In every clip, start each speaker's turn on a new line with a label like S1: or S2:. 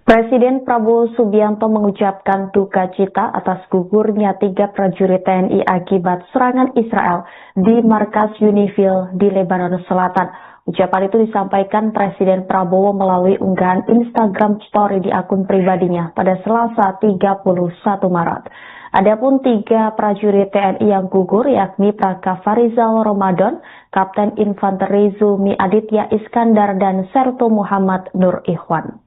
S1: Presiden Prabowo Subianto mengucapkan duka cita atas gugurnya 3 prajurit TNI akibat serangan Israel di markas UNIFIL di Lebanon Selatan. Ucapan itu disampaikan Presiden Prabowo melalui unggahan Instagram Story di akun pribadinya pada Selasa 31 Maret. Adapun 3 prajurit TNI yang gugur yakni Praka Farizal Ramadan, Kapten Infanteri Zulmi Aditya Iskandar, dan Sertu Muhammad Nur Ikhwan.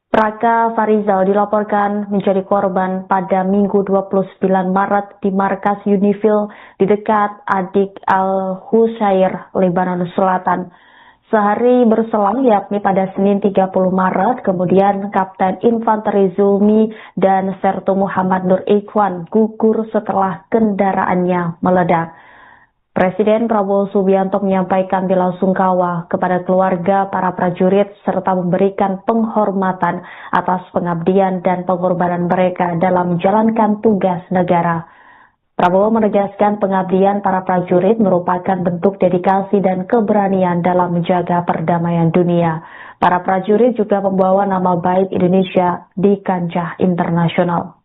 S1: Praka Farizal dilaporkan menjadi korban pada Minggu 29 Maret di markas UNIFIL di dekat Adik Al-Husayr, Lebanon Selatan. Sehari berselang yakni pada Senin 30 Maret, kemudian Kapten Infanteri Zulmi dan Sertu Muhammad Nur Ikhwan gugur setelah kendaraannya meledak. Presiden Prabowo Subianto menyampaikan bela sungkawa kepada keluarga para prajurit serta memberikan penghormatan atas pengabdian dan pengorbanan mereka dalam menjalankan tugas negara. Prabowo menegaskan pengabdian para prajurit merupakan bentuk dedikasi dan keberanian dalam menjaga perdamaian dunia. Para prajurit juga membawa nama baik Indonesia di kancah internasional.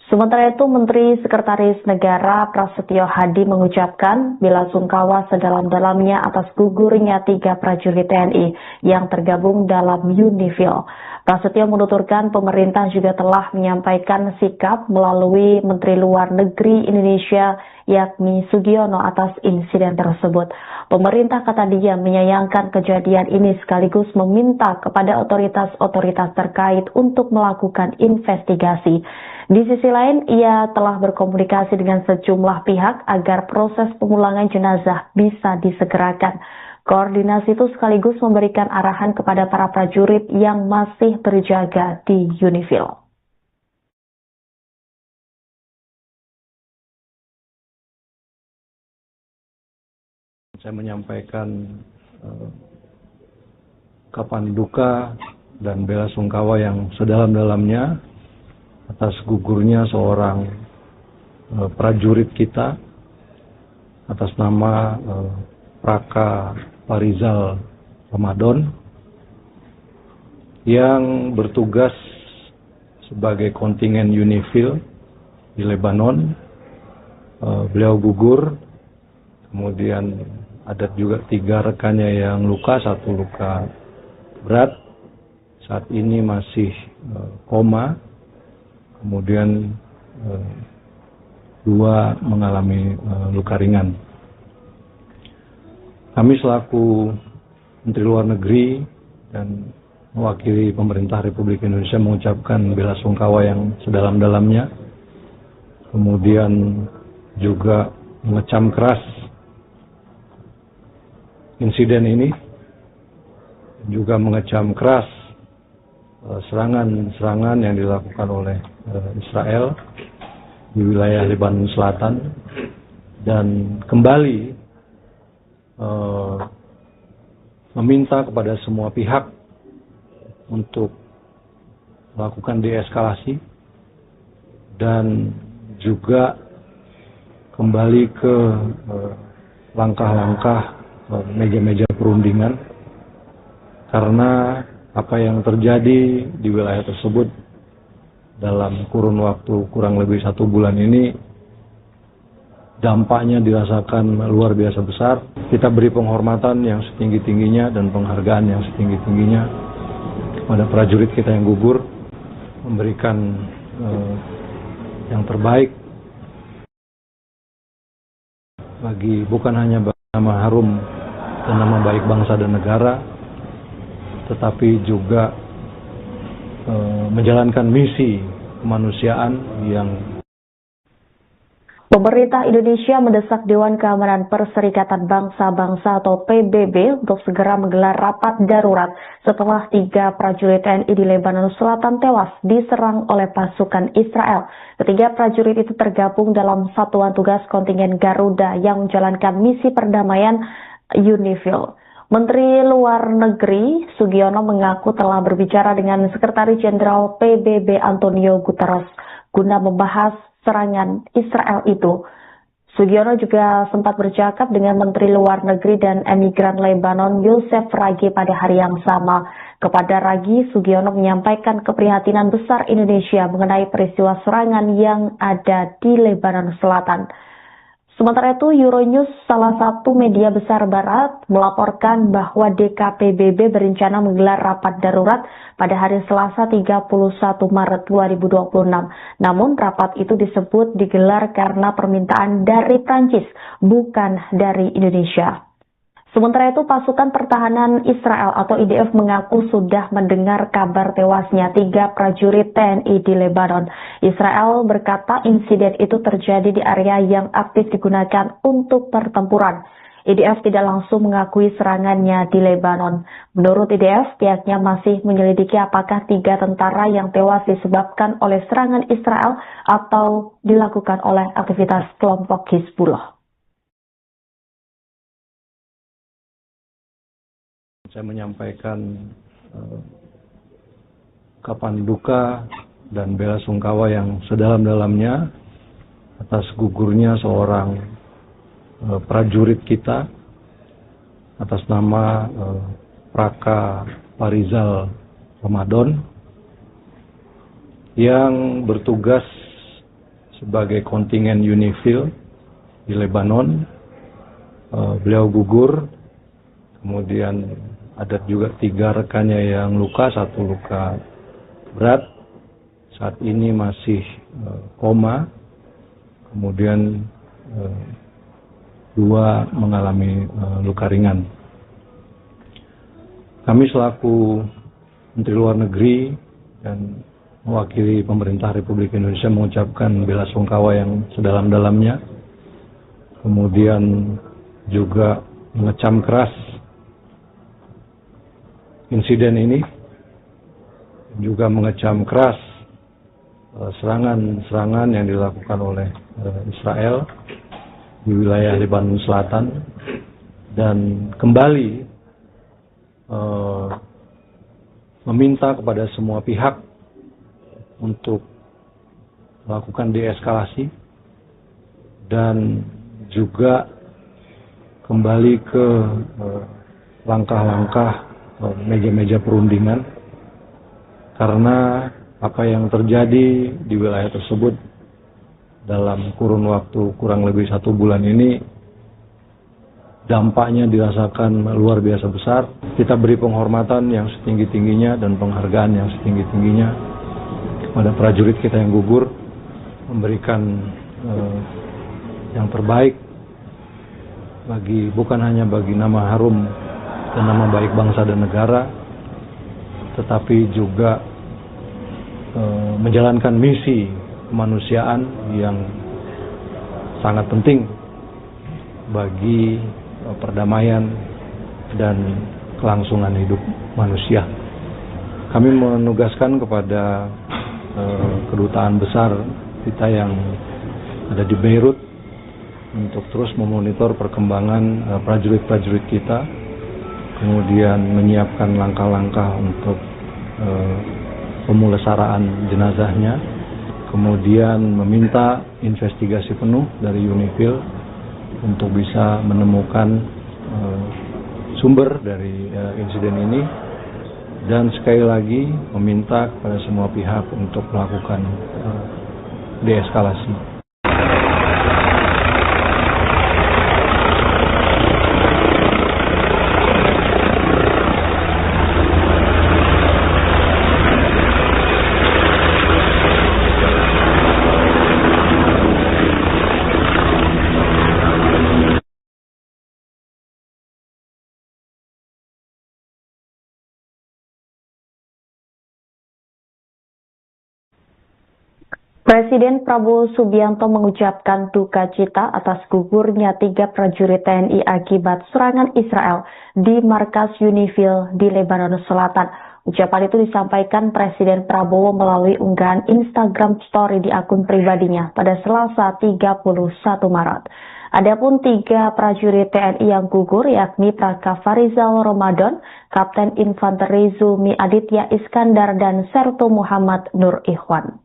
S1: Sementara itu, Menteri Sekretaris Negara Prasetyo Hadi mengucapkan bela sungkawa sedalam-dalamnya atas gugurnya 3 prajurit TNI yang tergabung dalam UNIFIL. Prasetyo menuturkan pemerintah juga telah menyampaikan sikap melalui Menteri Luar Negeri Indonesia yakni Sugiono atas insiden tersebut. Pemerintah, kata dia, menyayangkan kejadian ini sekaligus meminta kepada otoritas-otoritas terkait untuk melakukan investigasi. Di sisi lain, ia telah berkomunikasi dengan sejumlah pihak agar proses pemulangan jenazah bisa disegerakan. Koordinasi itu sekaligus memberikan arahan kepada para prajurit yang masih berjaga di UNIFIL.
S2: Saya menyampaikan ungkapan duka dan bela sungkawa yang sedalam-dalamnya atas gugurnya seorang prajurit kita atas nama Praka Farizal Ramadan yang bertugas sebagai kontingen UNIFIL di Lebanon. Beliau gugur, kemudian ada juga 3 rekannya yang luka, 1 luka berat, saat ini masih koma, kemudian 2 mengalami luka ringan. Kami selaku Menteri Luar Negeri dan mewakili pemerintah Republik Indonesia mengucapkan bela sungkawa yang sedalam-dalamnya, kemudian juga mengecam keras insiden ini, juga mengecam keras serangan-serangan yang dilakukan oleh Israel di wilayah Lebanon Selatan, dan kembali meminta kepada semua pihak untuk melakukan deeskalasi dan juga kembali ke langkah-langkah meja-meja perundingan, karena apa yang terjadi di wilayah tersebut dalam kurun waktu kurang lebih 1 bulan ini dampaknya dirasakan luar biasa besar. Kita beri penghormatan yang setinggi-tingginya dan penghargaan yang setinggi-tingginya kepada prajurit kita yang gugur, memberikan yang terbaik bagi bukan hanya nama harum dan nama baik bangsa dan negara, tetapi juga menjalankan misi kemanusiaan yang.
S1: Pemerintah Indonesia mendesak Dewan Keamanan Perserikatan Bangsa-Bangsa atau PBB untuk segera menggelar rapat darurat setelah 3 prajurit TNI di Lebanon Selatan tewas diserang oleh pasukan Israel. Ketiga prajurit itu tergabung dalam Satuan Tugas Kontingen Garuda yang menjalankan misi perdamaian UNIFIL. Menteri Luar Negeri Sugiono mengaku telah berbicara dengan Sekretaris Jenderal PBB Antonio Guterres guna membahas serangan Israel itu. Sugiono juga sempat bercakap dengan Menteri Luar Negeri dan Emigran Lebanon Youssef Ragi pada hari yang sama. Kepada Ragi, Sugiono menyampaikan keprihatinan besar Indonesia mengenai peristiwa serangan yang ada di Lebanon Selatan. Sementara itu, Euronews, salah satu media besar Barat, melaporkan bahwa DKPBB berencana menggelar rapat darurat pada hari Selasa 31 Maret 2026. Namun, rapat itu disebut digelar karena permintaan dari Prancis, bukan dari Indonesia. Sementara itu, pasukan pertahanan Israel atau IDF mengaku sudah mendengar kabar tewasnya 3 prajurit TNI di Lebanon. Israel berkata insiden itu terjadi di area yang aktif digunakan untuk pertempuran. IDF tidak langsung mengakui serangannya di Lebanon. Menurut IDF, pihaknya masih menyelidiki apakah 3 tentara yang tewas disebabkan oleh serangan Israel atau dilakukan oleh aktivitas kelompok Hizbullah.
S2: Saya menyampaikan ungkapan duka dan bela sungkawa yang sedalam-dalamnya atas gugurnya seorang prajurit kita atas nama Praka Farizal Ramadan yang bertugas sebagai kontingen UNIFIL di Lebanon. Beliau gugur, kemudian ada juga 3 rekannya yang luka, 1 luka berat, saat ini masih koma, kemudian 2 mengalami luka ringan. Kami selaku Menteri Luar Negeri dan mewakili pemerintah Republik Indonesia mengucapkan bela sungkawa yang sedalam-dalamnya, kemudian juga mengecam keras insiden ini, juga mengecam keras serangan-serangan yang dilakukan oleh Israel di wilayah Lebanon Selatan, dan kembali meminta kepada semua pihak untuk melakukan deeskalasi dan juga kembali ke langkah-langkah meja-meja perundingan, karena apa yang terjadi di wilayah tersebut dalam kurun waktu kurang lebih 1 bulan ini dampaknya dirasakan luar biasa besar. Kita beri penghormatan yang setinggi-tingginya dan penghargaan yang setinggi-tingginya kepada prajurit kita yang gugur, memberikan yang terbaik bukan hanya bagi nama harum dan nama baik bangsa dan negara, tetapi juga menjalankan misi kemanusiaan yang sangat penting bagi perdamaian dan kelangsungan hidup manusia. Kami menugaskan kepada kedutaan besar kita yang ada di Beirut untuk terus memonitor perkembangan prajurit-prajurit kita, kemudian menyiapkan langkah-langkah untuk pemulesaraan jenazahnya, kemudian meminta investigasi penuh dari UNIFIL untuk bisa menemukan sumber dari insiden ini, dan sekali lagi meminta kepada semua pihak untuk melakukan deeskalasi.
S1: Presiden Prabowo Subianto mengucapkan duka cita atas gugurnya 3 prajurit TNI akibat serangan Israel di markas UNIFIL di Lebanon Selatan. Ucapan itu disampaikan Presiden Prabowo melalui unggahan Instagram Story di akun pribadinya pada Selasa 31 Maret. Adapun 3 prajurit TNI yang gugur yakni Praka Farizal Ramadan, Kapten Infanteri Zulmi Aditya Iskandar, dan Sertu Muhammad Nur Ikhwan.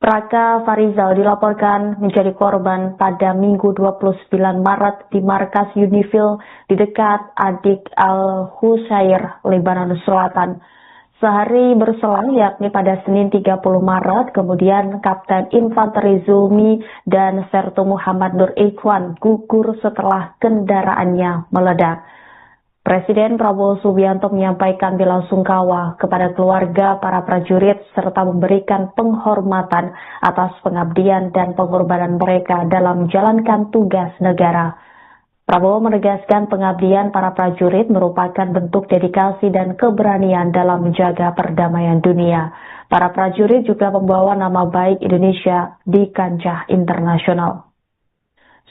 S1: Raka Farizal dilaporkan menjadi korban pada Minggu 29 Maret di markas Unifil di dekat Adik Al-Husair, Lebanon Selatan. Sehari berselang, yakni pada Senin 30 Maret, kemudian Kapten Infanteri Zulmi dan Sertu Muhammad Nur Ikhwan gugur setelah kendaraannya meledak. Presiden Prabowo Subianto menyampaikan bela sungkawa kepada keluarga para prajurit serta memberikan penghormatan atas pengabdian dan pengorbanan mereka dalam menjalankan tugas negara. Prabowo menegaskan pengabdian para prajurit merupakan bentuk dedikasi dan keberanian dalam menjaga perdamaian dunia. Para prajurit juga membawa nama baik Indonesia di kancah internasional.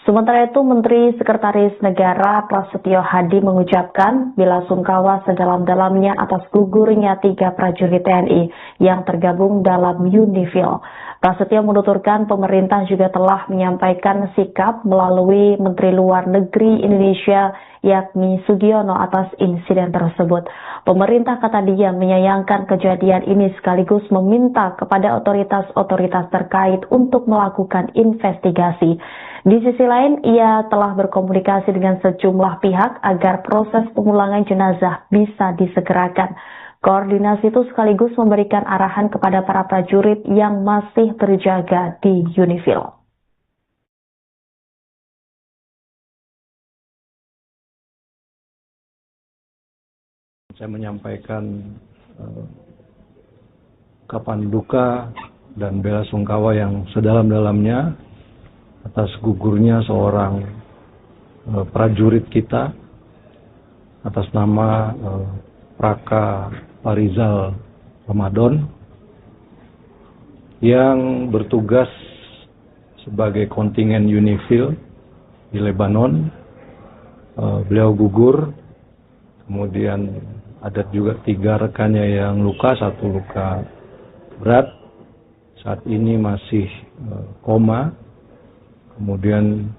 S1: Sementara itu, Menteri Sekretaris Negara Prasetyo Hadi mengucapkan bela sungkawa sedalam-dalamnya atas gugurnya 3 prajurit TNI yang tergabung dalam Unifil. Prasetyo menuturkan pemerintah juga telah menyampaikan sikap melalui Menteri Luar Negeri Indonesia yakni Sugiono atas insiden tersebut. Pemerintah, kata dia, menyayangkan kejadian ini sekaligus meminta kepada otoritas-otoritas terkait untuk melakukan investigasi. Di sisi lain, ia telah berkomunikasi dengan sejumlah pihak agar proses pemulangan jenazah bisa disegerakan. Koordinasi itu sekaligus memberikan arahan kepada para prajurit yang masih berjaga di Unifil.
S2: Saya menyampaikan ungkapan duka dan bela sungkawa yang sedalam-dalamnya atas gugurnya seorang prajurit kita atas nama Raka Farizal Ramadan yang bertugas sebagai kontingen Unifil di Lebanon. Beliau gugur, kemudian ada juga 3 rekannya yang luka, 1 luka berat, saat ini masih koma, kemudian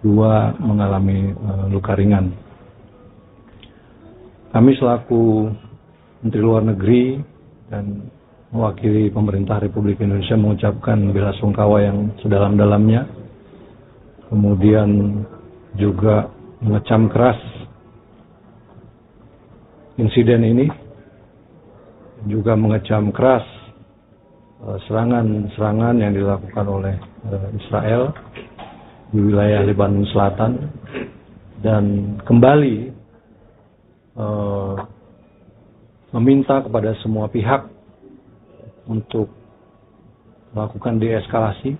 S2: 2 mengalami luka ringan. Kami selaku Menteri Luar Negeri dan mewakili pemerintah Republik Indonesia mengucapkan bela sungkawa yang sedalam-dalamnya, kemudian juga mengecam keras insiden ini, juga mengecam keras serangan-serangan yang dilakukan oleh Israel di wilayah Lebanon Selatan, dan kembali meminta kepada semua pihak untuk melakukan deeskalasi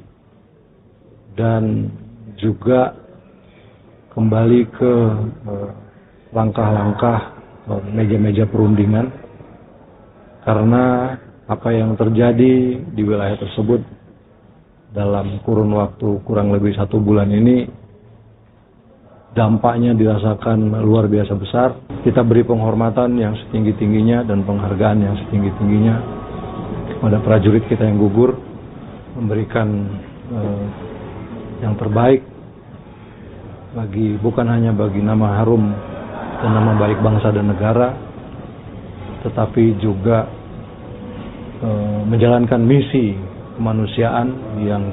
S2: dan juga kembali ke langkah-langkah meja-meja perundingan, karena apa yang terjadi di wilayah tersebut dalam kurun waktu kurang lebih 1 bulan ini dampaknya dirasakan luar biasa besar. Kita beri penghormatan yang setinggi-tingginya dan penghargaan yang setinggi-tingginya kepada prajurit kita yang gugur, memberikan yang terbaik bukan hanya bagi nama harum dan nama baik bangsa dan negara, tetapi juga menjalankan misi kemanusiaan yang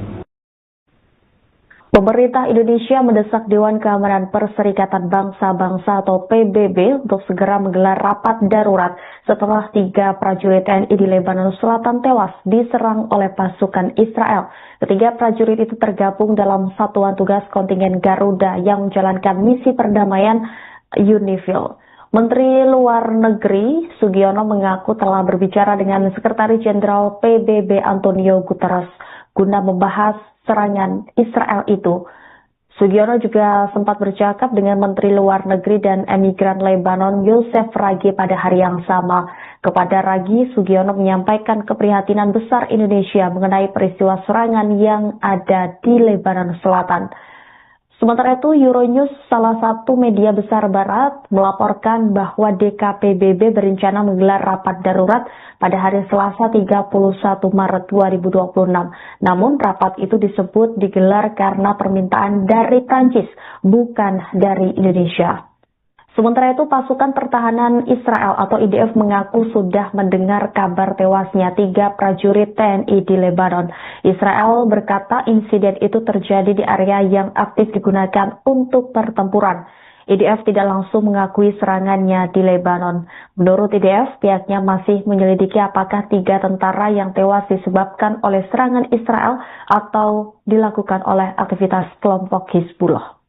S1: Pemerintah Indonesia mendesak Dewan Keamanan Perserikatan Bangsa-Bangsa atau PBB untuk segera menggelar rapat darurat setelah 3 prajurit TNI di Lebanon Selatan tewas diserang oleh pasukan Israel. Ketiga prajurit itu tergabung dalam Satuan Tugas Kontingen Garuda yang menjalankan misi perdamaian Unifil. Menteri Luar Negeri Sugiono mengaku telah berbicara dengan Sekretaris Jenderal PBB Antonio Guterres guna membahas serangan Israel itu. Sugiono juga sempat bercakap dengan Menteri Luar Negeri dan Emigran Lebanon Yosef Ragi pada hari yang sama. Kepada Ragi, Sugiono menyampaikan keprihatinan besar Indonesia mengenai peristiwa serangan yang ada di Lebanon Selatan. Sementara itu, Euronews, salah satu media besar Barat, melaporkan bahwa DKPBB berencana menggelar rapat darurat pada hari Selasa 31 Maret 2026. Namun, rapat itu disebut digelar karena permintaan dari Prancis, bukan dari Indonesia. Sementara itu, pasukan pertahanan Israel atau IDF mengaku sudah mendengar kabar tewasnya 3 prajurit TNI di Lebanon. Israel berkata insiden itu terjadi di area yang aktif digunakan untuk pertempuran. IDF tidak langsung mengakui serangannya di Lebanon. Menurut IDF, pihaknya masih menyelidiki apakah 3 tentara yang tewas disebabkan oleh serangan Israel atau dilakukan oleh aktivitas kelompok Hizbullah.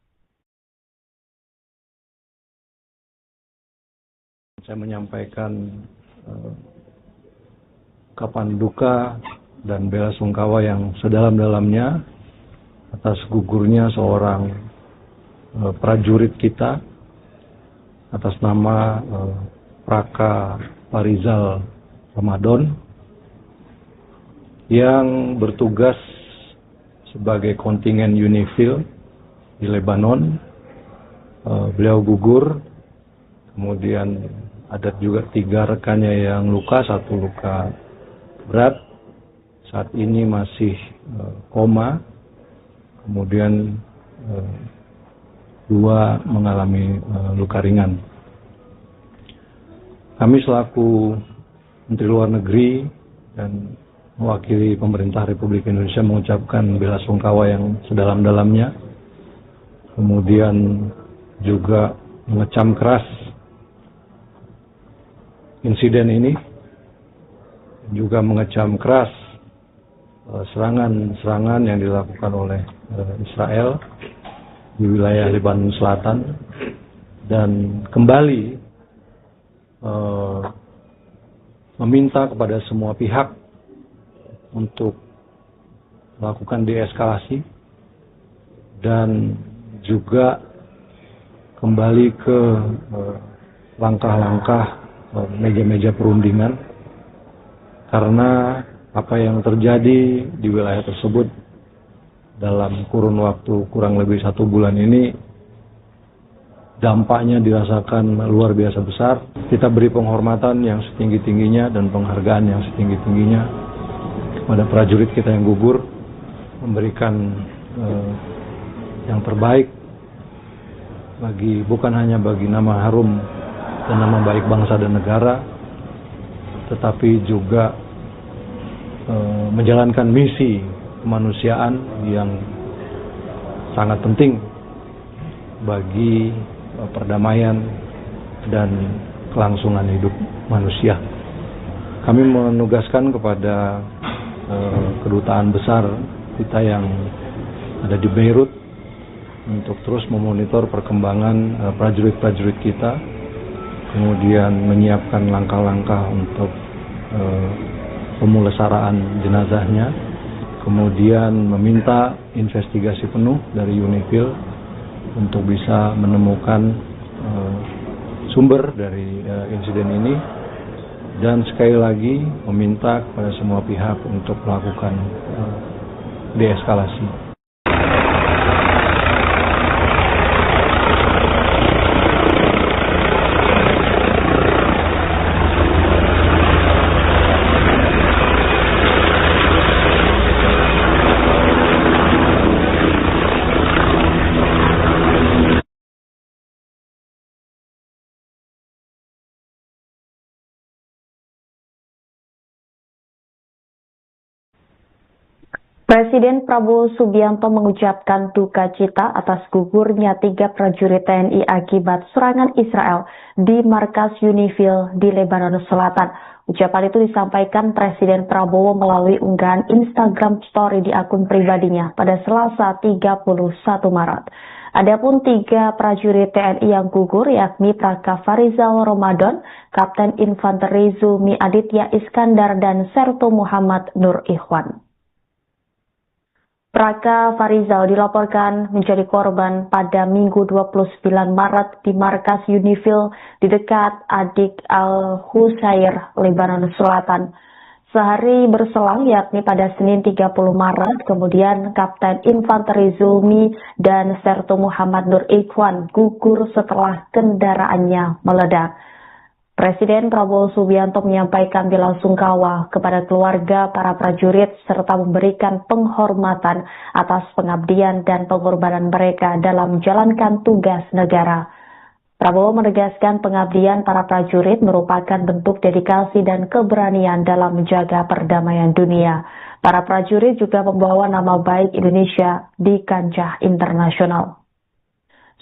S2: Saya menyampaikan kapan duka dan bela sungkawa yang sedalam-dalamnya atas gugurnya seorang prajurit kita atas nama Praka Farizal Ramadan yang bertugas sebagai kontingen UNIFIL di Lebanon. Beliau gugur, kemudian ada juga 3 rekannya yang luka, 1 luka berat, saat ini masih koma, kemudian 2 mengalami luka ringan. Kami selaku Menteri Luar Negeri dan mewakili pemerintah Republik Indonesia mengucapkan bela sungkawa yang sedalam-dalamnya, kemudian juga mengecam keras insiden ini, juga mengecam keras serangan-serangan yang dilakukan oleh Israel di wilayah Lebanon Selatan, dan kembali meminta kepada semua pihak untuk melakukan deeskalasi dan juga kembali ke langkah-langkah meja-meja perundingan, karena apa yang terjadi di wilayah tersebut dalam kurun waktu kurang lebih 1 bulan ini dampaknya dirasakan luar biasa besar. Kita beri penghormatan yang setinggi-tingginya dan penghargaan yang setinggi-tingginya pada prajurit kita yang gugur, memberikan yang terbaik bukan hanya bagi nama harum dan nama baik bangsa dan negara, tetapi juga menjalankan misi kemanusiaan yang sangat penting bagi perdamaian dan kelangsungan hidup manusia. Kami menugaskan kepada kedutaan besar kita yang ada di Beirut untuk terus memonitor perkembangan prajurit-prajurit kita, kemudian menyiapkan langkah-langkah untuk pemulasaraan jenazahnya, kemudian meminta investigasi penuh dari UNIFIL untuk bisa menemukan sumber dari insiden ini, dan sekali lagi meminta kepada semua pihak untuk melakukan deeskalasi.
S1: Presiden Prabowo Subianto mengucapkan duka cita atas gugurnya 3 prajurit TNI akibat serangan Israel di markas UNIFIL di Lebanon Selatan. Ucapan itu disampaikan Presiden Prabowo melalui unggahan Instagram Story di akun pribadinya pada Selasa 31 Maret. Adapun 3 prajurit TNI yang gugur yakni Praka Farizal Ramadan, Kapten Infanteri Zulmi Aditya Iskandar, dan Sertu Muhammad Nur Ikhwan. Praka Farizal dilaporkan menjadi korban pada Minggu 29 Maret di markas UNIFIL di dekat Adik Al-Husair, Lebanon Selatan. Sehari berselang, yakni pada Senin 30 Maret, kemudian Kapten Infanteri Zulmi dan Sertu Muhammad Nur Ikhwan gugur setelah kendaraannya meledak. Presiden Prabowo Subianto menyampaikan bela sungkawa kepada keluarga para prajurit serta memberikan penghormatan atas pengabdian dan pengorbanan mereka dalam menjalankan tugas negara. Prabowo menegaskan pengabdian para prajurit merupakan bentuk dedikasi dan keberanian dalam menjaga perdamaian dunia. Para prajurit juga membawa nama baik Indonesia di kancah internasional.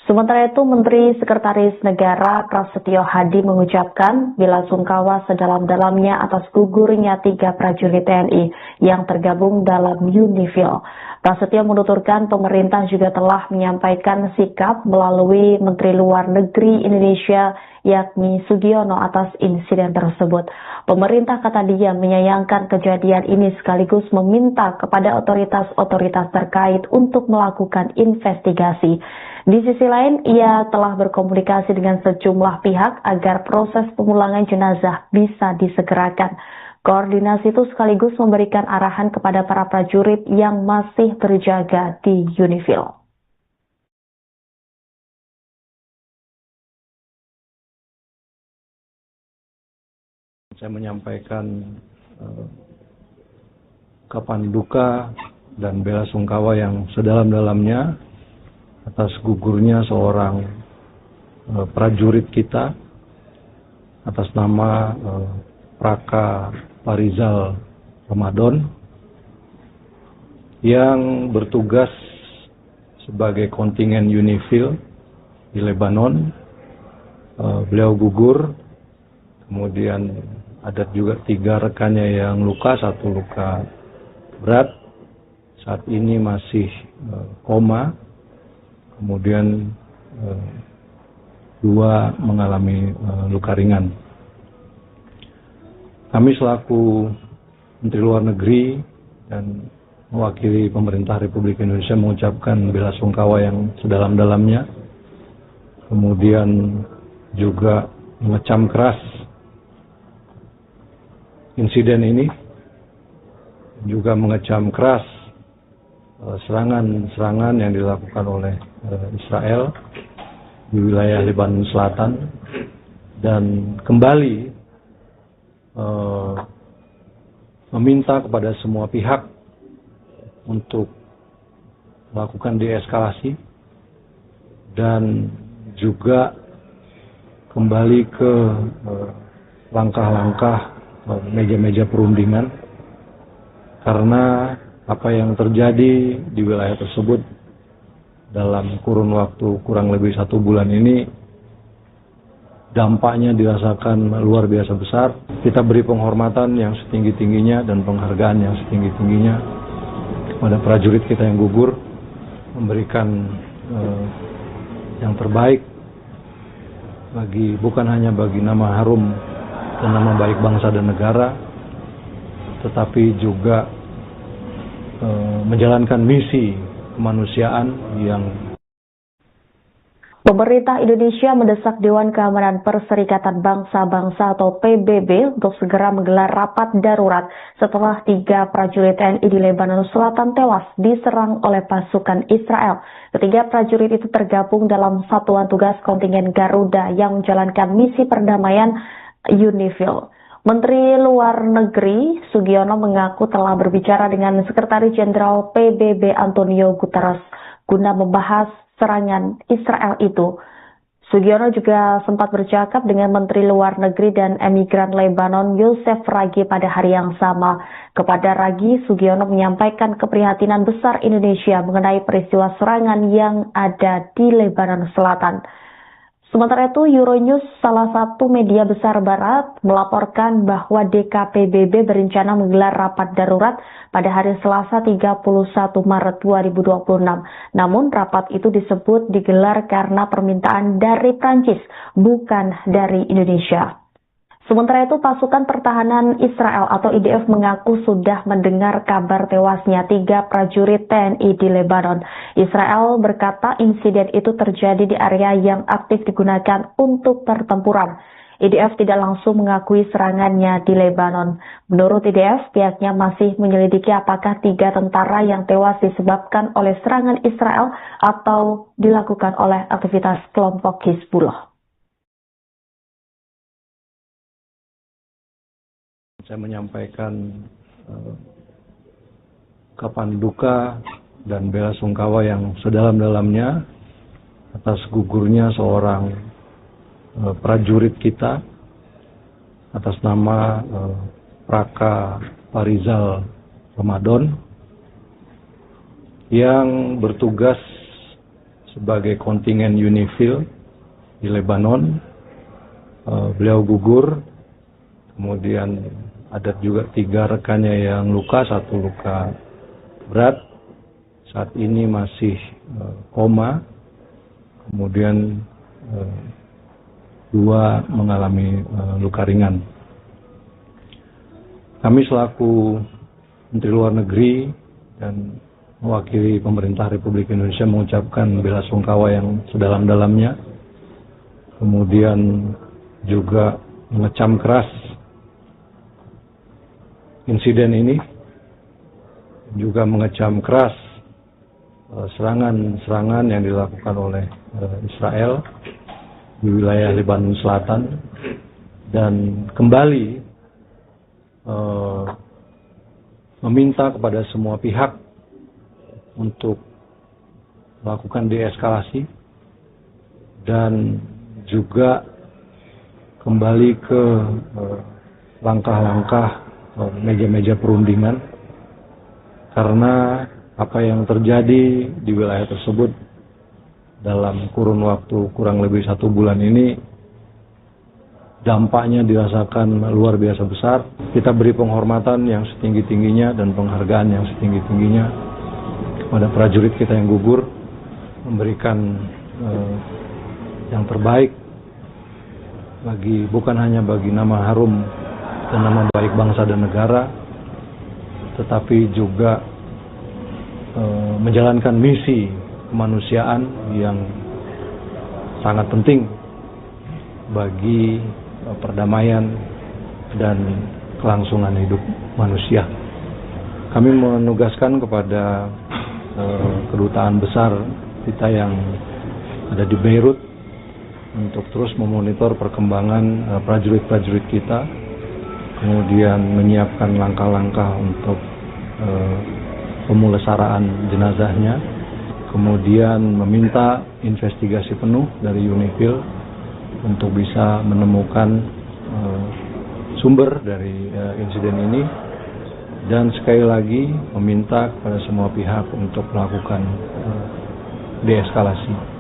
S1: Sementara itu, Menteri Sekretaris Negara Prasetyo Hadi mengucapkan belasungkawa sedalam-dalamnya atas gugurnya 3 prajurit TNI yang tergabung dalam UNIFIL. Prasetyo menuturkan pemerintah juga telah menyampaikan sikap melalui Menteri Luar Negeri Indonesia yakni Sugiono atas insiden tersebut. Pemerintah, kata dia, menyayangkan kejadian ini sekaligus meminta kepada otoritas-otoritas terkait untuk melakukan investigasi. Di sisi lain, ia telah berkomunikasi dengan sejumlah pihak agar proses pemulangan jenazah bisa disegerakan. Koordinasi itu sekaligus memberikan arahan kepada para prajurit yang masih berjaga di UNIFIL.
S2: Saya menyampaikan ungkapan duka dan belasungkawa yang sedalam-dalamnya atas gugurnya seorang prajurit kita atas nama Praka Farizal Ramadan yang bertugas sebagai kontingen UNIFIL di Lebanon. Beliau gugur, kemudian ada juga 3 rekannya yang luka, 1 luka berat, saat ini masih koma, kemudian 2 mengalami luka ringan. Kami selaku Menteri Luar Negeri dan mewakili pemerintah Republik Indonesia mengucapkan belasungkawa yang sedalam-dalamnya, kemudian juga mengecam keras insiden ini, juga mengecam keras serangan-serangan yang dilakukan oleh Israel di wilayah Lebanon Selatan, dan kembali meminta kepada semua pihak untuk melakukan deeskalasi dan juga kembali ke langkah-langkah meja-meja perundingan, karena apa yang terjadi di wilayah tersebut dalam kurun waktu kurang lebih 1 bulan ini dampaknya dirasakan luar biasa besar. Kita beri penghormatan yang setinggi-tingginya dan penghargaan yang setinggi-tingginya kepada prajurit kita yang gugur, memberikan yang terbaik bukan hanya bagi nama harum dan nama baik bangsa dan negara, tetapi juga menjalankan misi kemanusiaan yang
S1: Pemerintah Indonesia mendesak Dewan Keamanan Perserikatan Bangsa-Bangsa atau PBB untuk segera menggelar rapat darurat setelah 3 prajurit TNI di Lebanon Selatan tewas diserang oleh pasukan Israel. Ketiga prajurit itu tergabung dalam Satuan Tugas Kontingen Garuda yang menjalankan misi perdamaian UNIFIL. Menteri Luar Negeri Sugiono mengaku telah berbicara dengan Sekretaris Jenderal PBB Antonio Guterres guna membahas serangan Israel itu. Sugiono juga sempat bercakap dengan Menteri Luar Negeri dan Emigran Lebanon Youssef Ragi pada hari yang sama. Kepada Ragi, Sugiono menyampaikan keprihatinan besar Indonesia mengenai peristiwa serangan yang ada di Lebanon Selatan. Sementara itu, Euronews, salah satu media besar Barat, melaporkan bahwa DKPBB berencana menggelar rapat darurat pada hari Selasa 31 Maret 2026. Namun, rapat itu disebut digelar karena permintaan dari Prancis, bukan dari Indonesia. Sementara itu, pasukan pertahanan Israel atau IDF mengaku sudah mendengar kabar tewasnya 3 prajurit TNI di Lebanon. Israel berkata insiden itu terjadi di area yang aktif digunakan untuk pertempuran. IDF tidak langsung mengakui serangannya di Lebanon. Menurut IDF, pihaknya masih menyelidiki apakah 3 tentara yang tewas disebabkan oleh serangan Israel atau dilakukan oleh aktivitas kelompok Hizbullah.
S2: Saya menyampaikan ungkapan duka dan belasungkawa yang sedalam-dalamnya atas gugurnya seorang prajurit kita atas nama Praka Farizal Ramadan yang bertugas sebagai kontingen UNIFIL di Lebanon. Beliau gugur, kemudian ada juga 3 rekannya yang luka, 1 luka berat, saat ini masih koma, kemudian 2 mengalami luka ringan. Kami selaku Menteri Luar Negeri dan mewakili pemerintah Republik Indonesia mengucapkan belasungkawa yang sedalam-dalamnya, kemudian juga mengecam keras insiden ini, juga mengecam keras serangan-serangan yang dilakukan oleh Israel di wilayah Lebanon Selatan, dan kembali meminta kepada semua pihak untuk melakukan deeskalasi dan juga kembali ke langkah-langkah meja-meja perundingan, karena apa yang terjadi di wilayah tersebut dalam kurun waktu kurang lebih 1 bulan ini dampaknya dirasakan luar biasa besar. Kita beri penghormatan yang setinggi-tingginya dan penghargaan yang setinggi-tingginya kepada prajurit kita yang gugur, memberikan yang terbaik bukan hanya bagi nama harum dan nama baik bangsa dan negara, tetapi juga menjalankan misi kemanusiaan yang sangat penting bagi perdamaian dan kelangsungan hidup manusia. Kami menugaskan kepada kedutaan besar kita yang ada di Beirut untuk terus memonitor perkembangan prajurit-prajurit kita, kemudian menyiapkan langkah-langkah untuk pemulasaraan jenazahnya, kemudian meminta investigasi penuh dari UNIFIL untuk bisa menemukan sumber dari insiden ini, dan sekali lagi meminta kepada semua pihak untuk melakukan deeskalasi.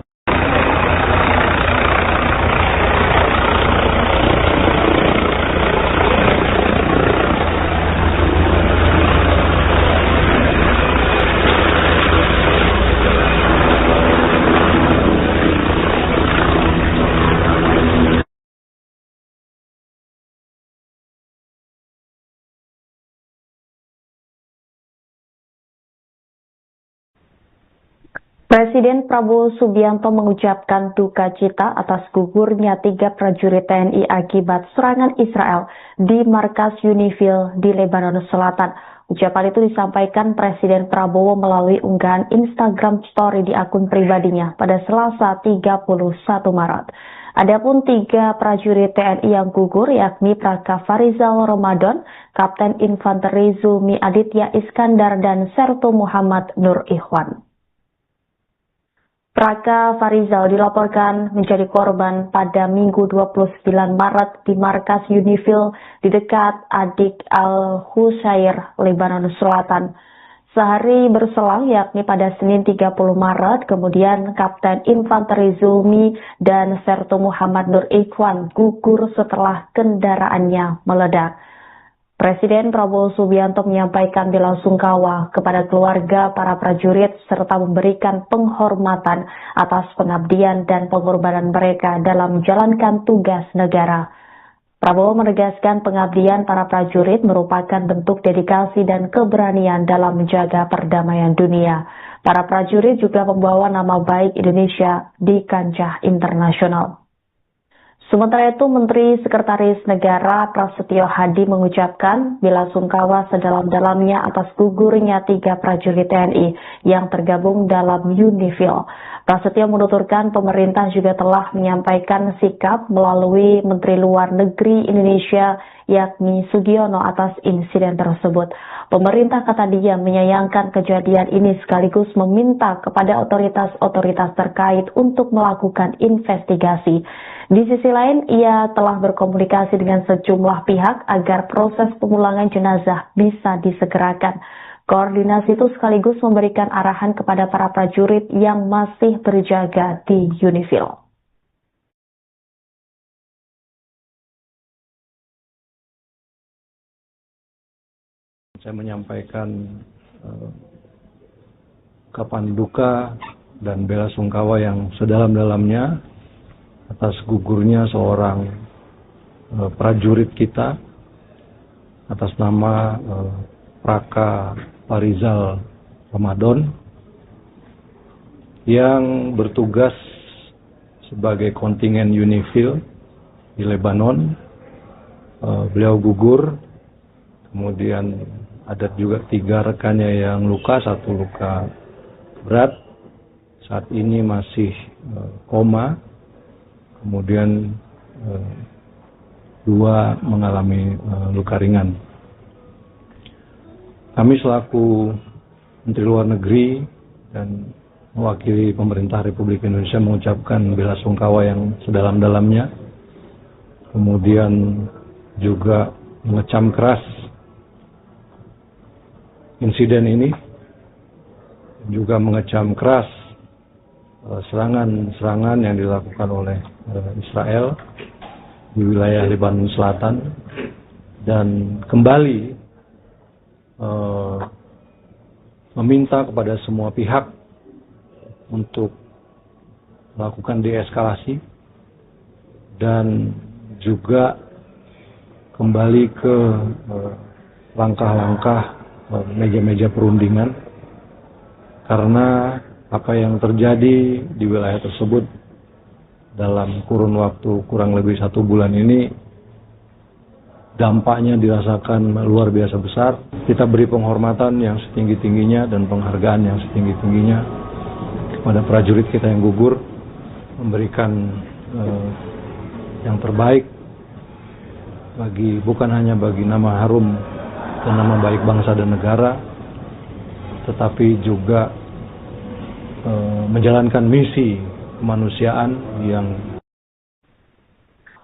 S1: Presiden Prabowo Subianto mengucapkan duka cita atas gugurnya 3 prajurit TNI akibat serangan Israel di markas UNIFIL di Lebanon Selatan. Ucapan itu disampaikan Presiden Prabowo melalui unggahan Instagram Story di akun pribadinya pada Selasa 31 Maret. Adapun 3 prajurit TNI yang gugur yakni Praka Farizal Ramadan, Kapten Infanteri Zulmi Aditya Iskandar, dan Sertu Muhammad Nur Ikhwan. Praka Farizal dilaporkan menjadi korban pada Minggu 29 Maret di markas UNIFIL di dekat Adik Al-Husair, Lebanon Selatan. Sehari berselang, yakni pada Senin 30 Maret, kemudian Kapten Infanteri Zulmi dan Sertu Muhammad Nur Ikhwan gugur setelah kendaraannya meledak. Presiden Prabowo Subianto menyampaikan belasungkawa kepada keluarga para prajurit serta memberikan penghormatan atas pengabdian dan pengorbanan mereka dalam menjalankan tugas negara. Prabowo menegaskan pengabdian para prajurit merupakan bentuk dedikasi dan keberanian dalam menjaga perdamaian dunia. Para prajurit juga membawa nama baik Indonesia di kancah internasional. Sementara itu, Menteri Sekretaris Negara Prasetyo Hadi mengucapkan belasungkawa sedalam-dalamnya atas gugurnya 3 prajurit TNI yang tergabung dalam UNIFIL. Prasetyo menuturkan pemerintah juga telah menyampaikan sikap melalui Menteri Luar Negeri Indonesia yakni Sugiono atas insiden tersebut. Pemerintah, kata dia, menyayangkan kejadian ini sekaligus meminta kepada otoritas-otoritas terkait untuk melakukan investigasi. Di sisi lain, ia telah berkomunikasi dengan sejumlah pihak agar proses pemulangan jenazah bisa disegerakan. Koordinasi itu sekaligus memberikan arahan kepada para prajurit yang masih berjaga di Unifil.
S2: Saya menyampaikan kapan duka dan bela sungkawa yang sedalam-dalamnya atas gugurnya seorang prajurit kita atas nama Praka Farizal Ramadan yang bertugas sebagai kontingen Unifil di Lebanon. Beliau gugur, kemudian ada juga 3 rekannya yang luka, 1 luka berat, saat ini masih koma, kemudian 2 mengalami luka ringan. Kami selaku Menteri Luar Negeri dan mewakili pemerintah Republik Indonesia mengucapkan bela sungkawa yang sedalam-dalamnya, kemudian juga mengecam keras insiden ini, juga mengecam keras serangan-serangan yang dilakukan oleh Israel di wilayah Lebanon Selatan, dan kembali meminta kepada semua pihak untuk melakukan deeskalasi dan juga kembali ke langkah-langkah meja-meja perundingan, karena apa yang terjadi di wilayah tersebut dalam kurun waktu kurang lebih 1 bulan ini dampaknya dirasakan luar biasa besar. Kita beri penghormatan yang setinggi-tingginya dan penghargaan yang setinggi-tingginya kepada prajurit kita yang gugur, memberikan yang terbaik bukan hanya bagi nama harum dan nama baik bangsa dan negara, tetapi juga menjalankan misi kemanusiaan yang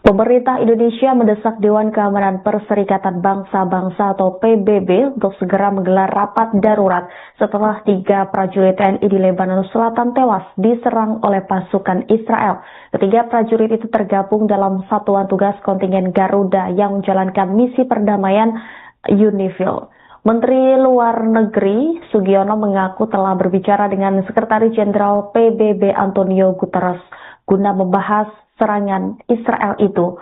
S1: Pemerintah Indonesia mendesak Dewan Keamanan Perserikatan Bangsa-Bangsa atau PBB untuk segera menggelar rapat darurat setelah 3 prajurit TNI di Lebanon Selatan tewas diserang oleh pasukan Israel. Ketiga prajurit itu tergabung dalam Satuan Tugas Kontingen Garuda yang menjalankan misi perdamaian Unifil. Menteri Luar Negeri Sugiono mengaku telah berbicara dengan Sekretaris Jenderal PBB Antonio Guterres guna membahas serangan Israel itu.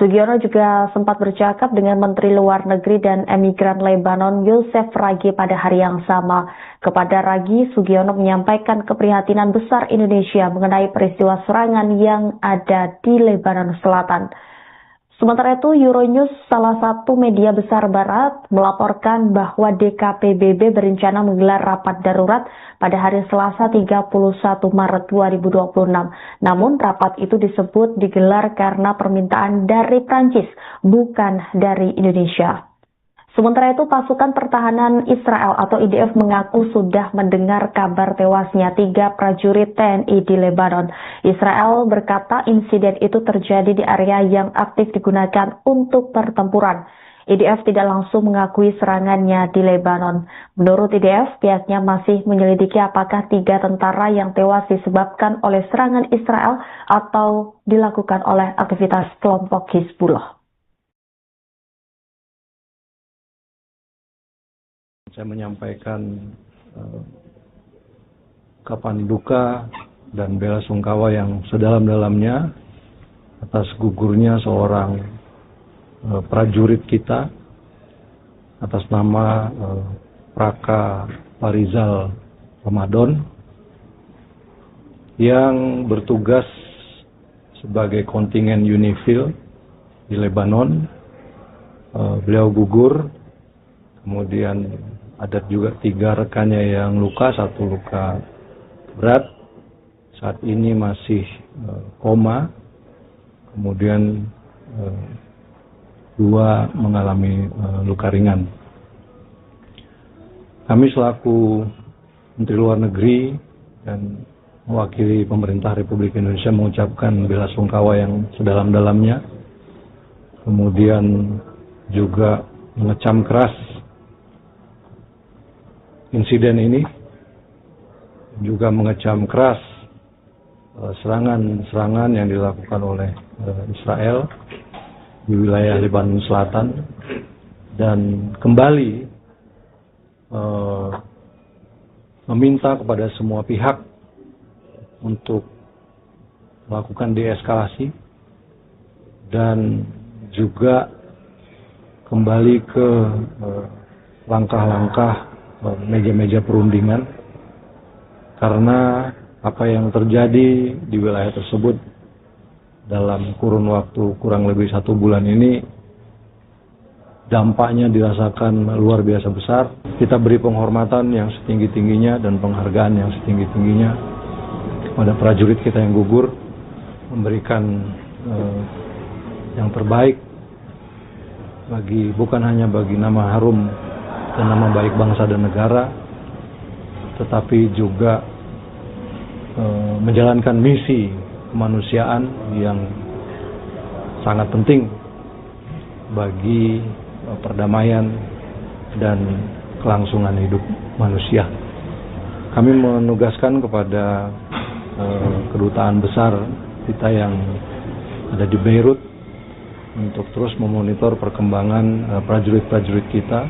S1: Sugiono juga sempat bercakap dengan Menteri Luar Negeri dan Emigran Lebanon Youssef Ragi pada hari yang sama. Kepada Ragi, Sugiono menyampaikan keprihatinan besar Indonesia mengenai peristiwa serangan yang ada di Lebanon Selatan. Sementara itu, Euronews, salah satu media besar Barat, melaporkan bahwa DKPBB berencana menggelar rapat darurat pada hari Selasa 31 Maret 2026. Namun, rapat itu disebut digelar karena permintaan dari Prancis, bukan dari Indonesia. Sementara itu, pasukan pertahanan Israel atau IDF mengaku sudah mendengar kabar tewasnya 3 prajurit TNI di Lebanon. Israel berkata insiden itu terjadi di area yang aktif digunakan untuk pertempuran. IDF tidak langsung mengakui serangannya di Lebanon. Menurut IDF, pihaknya masih menyelidiki apakah 3 tentara yang tewas disebabkan oleh serangan Israel atau dilakukan oleh aktivitas kelompok Hizbullah.
S2: Saya menyampaikan kapan duka dan bela sungkawa yang sedalam-dalamnya atas gugurnya seorang prajurit kita atas nama Praka Farizal Ramadan yang bertugas sebagai kontingen Unifil di Lebanon. Beliau gugur, kemudian ada juga 3 rekannya yang luka, 1 luka berat, saat ini masih koma, kemudian 2 mengalami luka ringan. Kami selaku Menteri Luar Negeri dan mewakili pemerintah Republik Indonesia mengucapkan bela sungkawa yang sedalam-dalamnya, kemudian juga mengecam keras insiden ini, juga mengecam keras serangan-serangan yang dilakukan oleh Israel di wilayah Lebanon Selatan, dan kembali meminta kepada semua pihak untuk melakukan deeskalasi dan juga kembali ke langkah-langkah meja-meja perundingan, karena apa yang terjadi di wilayah tersebut dalam kurun waktu kurang lebih 1 bulan ini dampaknya dirasakan luar biasa besar. Kita beri penghormatan yang setinggi-tingginya dan penghargaan yang setinggi-tingginya pada prajurit kita yang gugur, memberikan yang terbaik bukan hanya bagi nama harum dan nama baik bangsa dan negara, tetapi juga menjalankan misi kemanusiaan yang sangat penting bagi perdamaian dan kelangsungan hidup manusia. Kami menugaskan kepada kedutaan besar kita yang ada di Beirut untuk terus memonitor perkembangan prajurit-prajurit kita,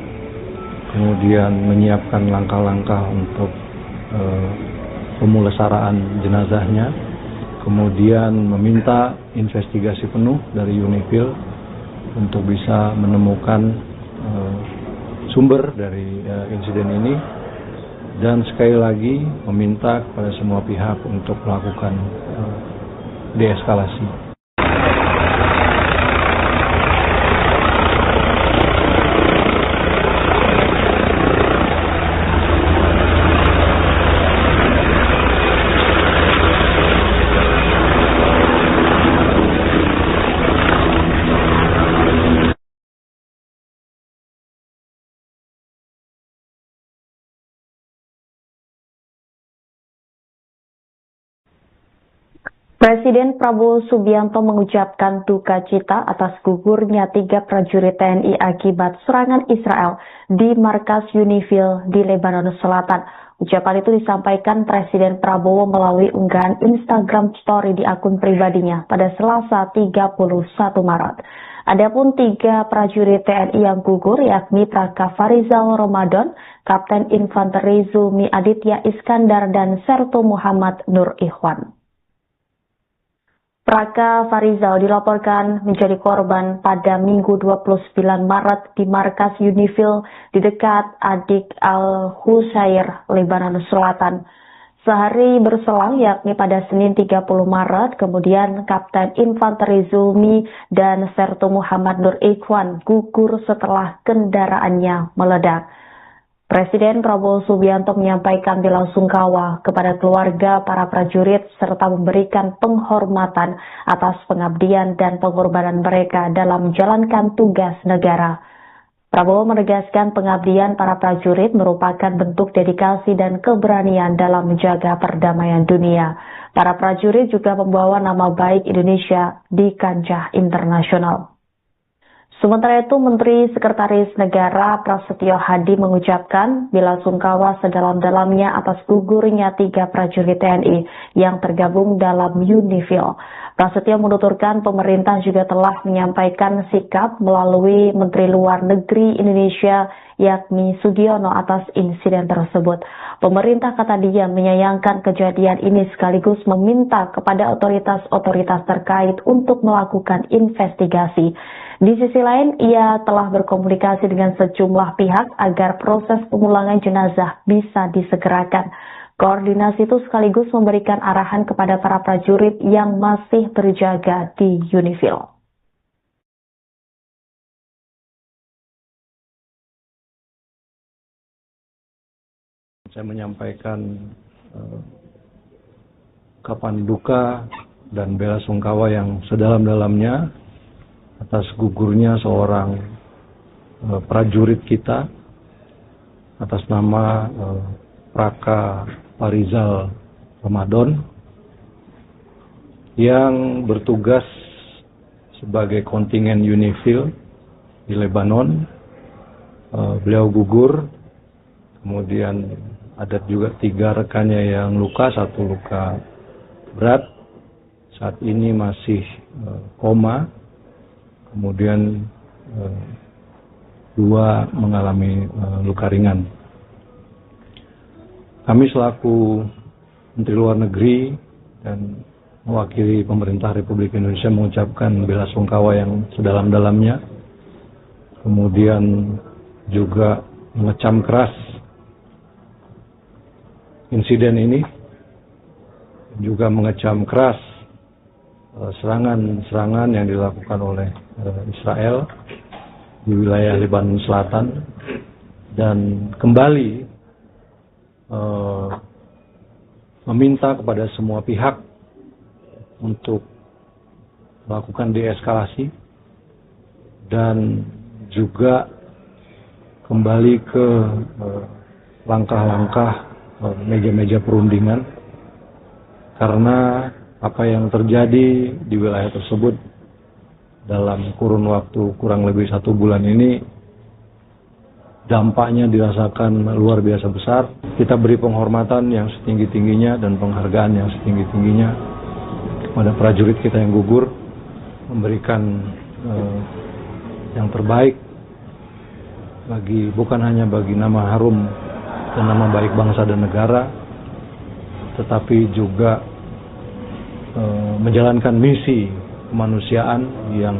S2: kemudian menyiapkan langkah-langkah untuk pemulasaraan jenazahnya, kemudian meminta investigasi penuh dari UNIFIL untuk bisa menemukan sumber dari insiden ini, dan sekali lagi meminta kepada semua pihak untuk melakukan deeskalasi.
S1: Presiden Prabowo Subianto mengucapkan duka cita atas gugurnya 3 prajurit TNI akibat serangan Israel di markas UNIFIL di Lebanon Selatan. Ucapan itu disampaikan Presiden Prabowo melalui unggahan Instagram Story di akun pribadinya pada Selasa 31 Maret. Adapun 3 prajurit TNI yang gugur yakni Praka Farizal Ramadan, Kapten Infanteri Zulmi Aditya Iskandar, dan Sertu Muhammad Nur Ikhwan. Praka Farizal dilaporkan menjadi korban pada Minggu 29 Maret di markas UNIFIL di dekat Adik Al-Husair, Lebanon Selatan. Sehari berselang, yakni pada Senin 30 Maret, kemudian Kapten Infanteri Zulmi dan Sertu Muhammad Nur Ikhwan gugur setelah kendaraannya meledak. Presiden Prabowo Subianto menyampaikan bela sungkawa kepada keluarga para prajurit serta memberikan penghormatan atas pengabdian dan pengorbanan mereka dalam menjalankan tugas negara. Prabowo menegaskan pengabdian para prajurit merupakan bentuk dedikasi dan keberanian dalam menjaga perdamaian dunia. Para prajurit juga membawa nama baik Indonesia di kancah internasional. Sementara itu, Menteri Sekretaris Negara Prasetyo Hadi mengucapkan bela sungkawa sedalam-dalamnya atas gugurnya 3 prajurit TNI yang tergabung dalam UNIFIL. Prasetyo menuturkan pemerintah juga telah menyampaikan sikap melalui Menteri Luar Negeri Indonesia yakni Sugiono atas insiden tersebut. Pemerintah, kata dia, menyayangkan kejadian ini sekaligus meminta kepada otoritas-otoritas terkait untuk melakukan investigasi. Di sisi lain, ia telah berkomunikasi dengan sejumlah pihak agar proses pemulangan jenazah bisa disegerakan. Koordinasi itu sekaligus memberikan arahan kepada para prajurit yang masih berjaga di UNIFIL.
S2: Saya menyampaikan ungkapan duka dan bela sungkawa yang sedalam-dalamnya atas gugurnya seorang prajurit kita atas nama Praka Farizal Ramadan yang bertugas sebagai kontingen UNIFIL di Lebanon. Beliau gugur, kemudian ada juga 3 rekannya yang luka, 1 luka berat, saat ini masih koma, kemudian 2 mengalami luka ringan. Kami selaku Menteri Luar Negeri dan mewakili pemerintah Republik Indonesia mengucapkan belasungkawa yang sedalam-dalamnya, kemudian juga mengecam keras insiden ini, juga mengecam keras serangan-serangan yang dilakukan oleh Israel di wilayah Lebanon Selatan, dan kembali meminta kepada semua pihak untuk melakukan deeskalasi dan juga kembali ke langkah-langkah meja-meja perundingan, karena apa yang terjadi di wilayah tersebut dalam kurun waktu kurang lebih 1 bulan ini dampaknya dirasakan luar biasa besar. Kita beri penghormatan yang setinggi-tingginya dan penghargaan yang setinggi-tingginya kepada prajurit kita yang gugur, memberikan yang terbaik bukan hanya bagi nama harum dan nama baik bangsa dan negara, tetapi juga menjalankan misi kemanusiaan yang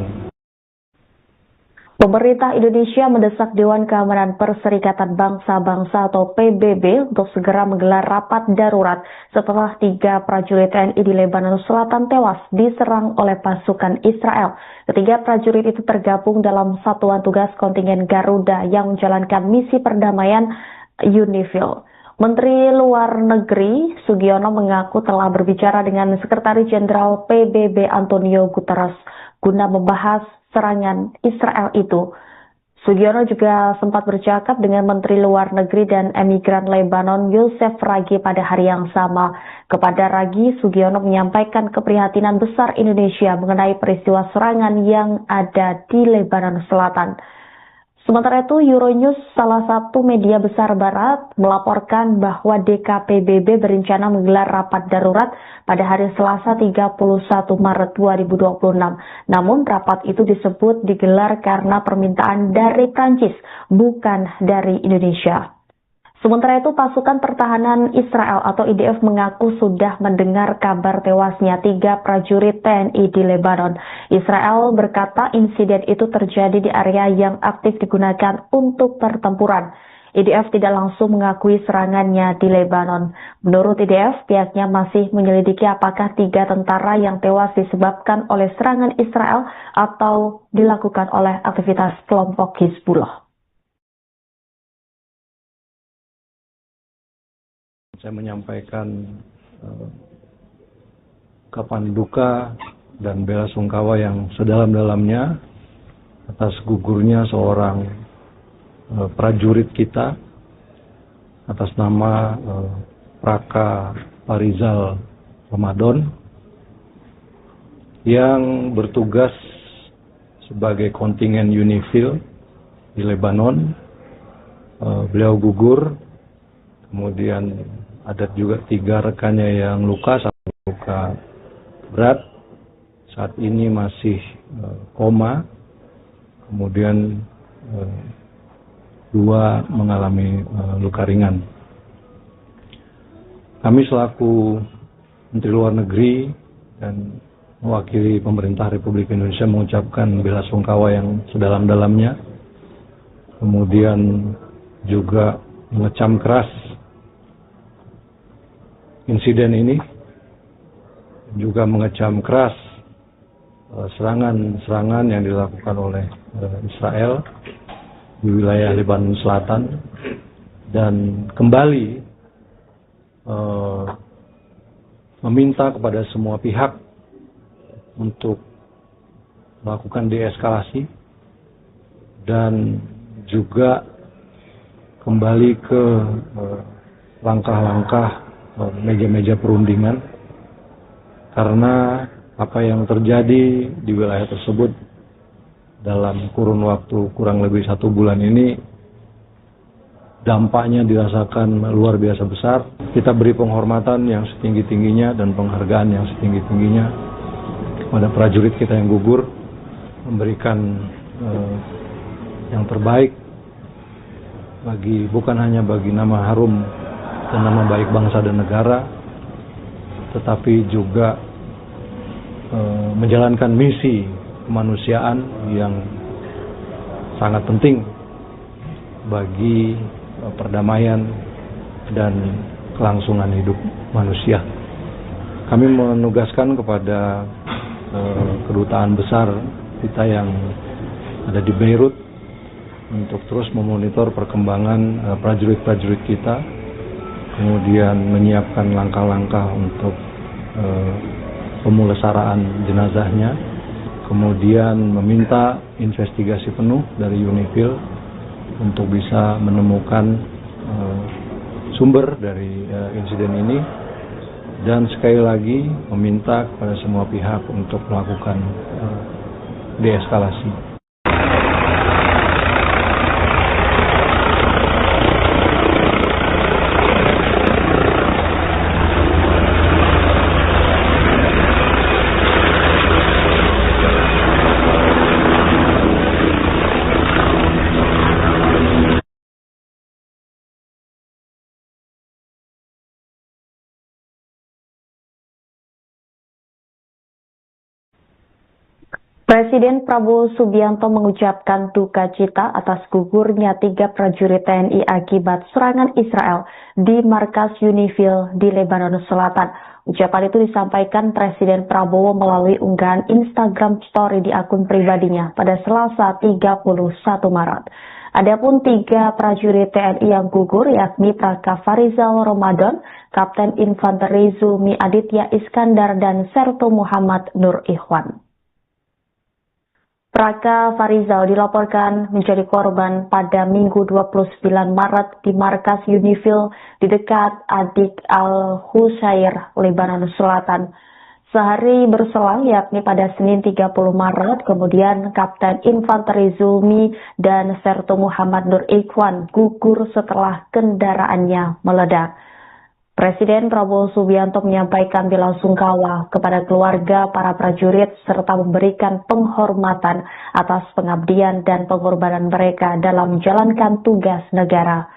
S1: Pemerintah Indonesia mendesak Dewan Keamanan Perserikatan Bangsa-Bangsa atau PBB untuk segera menggelar rapat darurat setelah 3 prajurit TNI di Lebanon Selatan tewas diserang oleh pasukan Israel. Ketiga prajurit itu tergabung dalam Satuan Tugas Kontingen Garuda yang menjalankan misi perdamaian UNIFIL. Menteri Luar Negeri Sugiono mengaku telah berbicara dengan Sekretaris Jenderal PBB Antonio Guterres guna membahas serangan Israel itu. Sugiono juga sempat bercakap dengan Menteri Luar Negeri dan Emigran Lebanon Youssef Ragi pada hari yang sama. Kepada Ragi, Sugiono menyampaikan keprihatinan besar Indonesia mengenai peristiwa serangan yang ada di Lebanon Selatan. Sementara itu, Euronews, salah satu media besar Barat, melaporkan bahwa DKPBB berencana menggelar rapat darurat pada hari Selasa 31 Maret 2026. Namun, rapat itu disebut digelar karena permintaan dari Prancis, bukan dari Indonesia. Sementara itu, pasukan pertahanan Israel atau IDF mengaku sudah mendengar kabar tewasnya 3 prajurit TNI di Lebanon. Israel berkata insiden itu terjadi di area yang aktif digunakan untuk pertempuran. IDF tidak langsung mengakui serangannya di Lebanon. Menurut IDF, pihaknya masih menyelidiki apakah 3 tentara yang tewas disebabkan oleh serangan Israel atau dilakukan oleh aktivitas kelompok Hizbullah.
S2: Saya menyampaikan ungkapan duka dan belasungkawa yang sedalam-dalamnya atas gugurnya seorang prajurit kita atas nama Praka Farizal Ramadan yang bertugas sebagai kontingen UNIFIL di Lebanon. Beliau gugur, kemudian ada juga 3 rekannya yang luka, 1 luka berat, saat ini masih koma, kemudian 2 mengalami luka ringan. Kami selaku Menteri Luar Negeri dan mewakili pemerintah Republik Indonesia mengucapkan belasungkawa yang sedalam-dalamnya, kemudian juga mengecam keras insiden ini, juga mengecam keras serangan-serangan yang dilakukan oleh Israel di wilayah Lebanon Selatan, dan kembali meminta kepada semua pihak untuk melakukan deeskalasi dan juga kembali ke langkah-langkah meja-meja perundingan, karena apa yang terjadi di wilayah tersebut dalam kurun waktu kurang lebih 1 bulan ini dampaknya dirasakan luar biasa besar. Kita beri penghormatan yang setinggi-tingginya dan penghargaan yang setinggi-tingginya pada prajurit kita yang gugur, memberikan yang terbaik bukan hanya bagi nama harum dan nama baik bangsa dan negara, tetapi juga menjalankan misi kemanusiaan yang sangat penting bagi perdamaian dan kelangsungan hidup manusia. Kami menugaskan kepada kedutaan besar kita yang ada di Beirut untuk terus memonitor perkembangan prajurit-prajurit kita, kemudian menyiapkan langkah-langkah untuk pemulesaraan jenazahnya, kemudian meminta investigasi penuh dari UNIFIL untuk bisa menemukan sumber dari insiden ini, dan sekali lagi meminta kepada semua pihak untuk melakukan deeskalasi.
S1: Presiden Prabowo Subianto mengucapkan duka cita atas gugurnya 3 prajurit TNI akibat serangan Israel di markas UNIFIL di Lebanon Selatan. Ucapan itu disampaikan Presiden Prabowo melalui unggahan Instagram Story di akun pribadinya pada Selasa 31 Maret. Adapun 3 prajurit TNI yang gugur yakni Praka Farizal Ramadan, Kapten Infanteri Zulmi Aditya Iskandar, dan Sertu Muhammad Nur Ikhwan. Praka Farizal dilaporkan menjadi korban pada Minggu 29 Maret di markas UNIFIL di dekat Adik Al-Husair, Lebanon Selatan. Sehari berselang, yakni pada Senin 30 Maret, kemudian Kapten Infanteri Zulmi dan Sertu Muhammad Nur Ikhwan gugur setelah kendaraannya meledak. Presiden Prabowo Subianto menyampaikan bela sungkawa kepada keluarga para prajurit serta memberikan penghormatan atas pengabdian dan pengorbanan mereka dalam menjalankan tugas negara.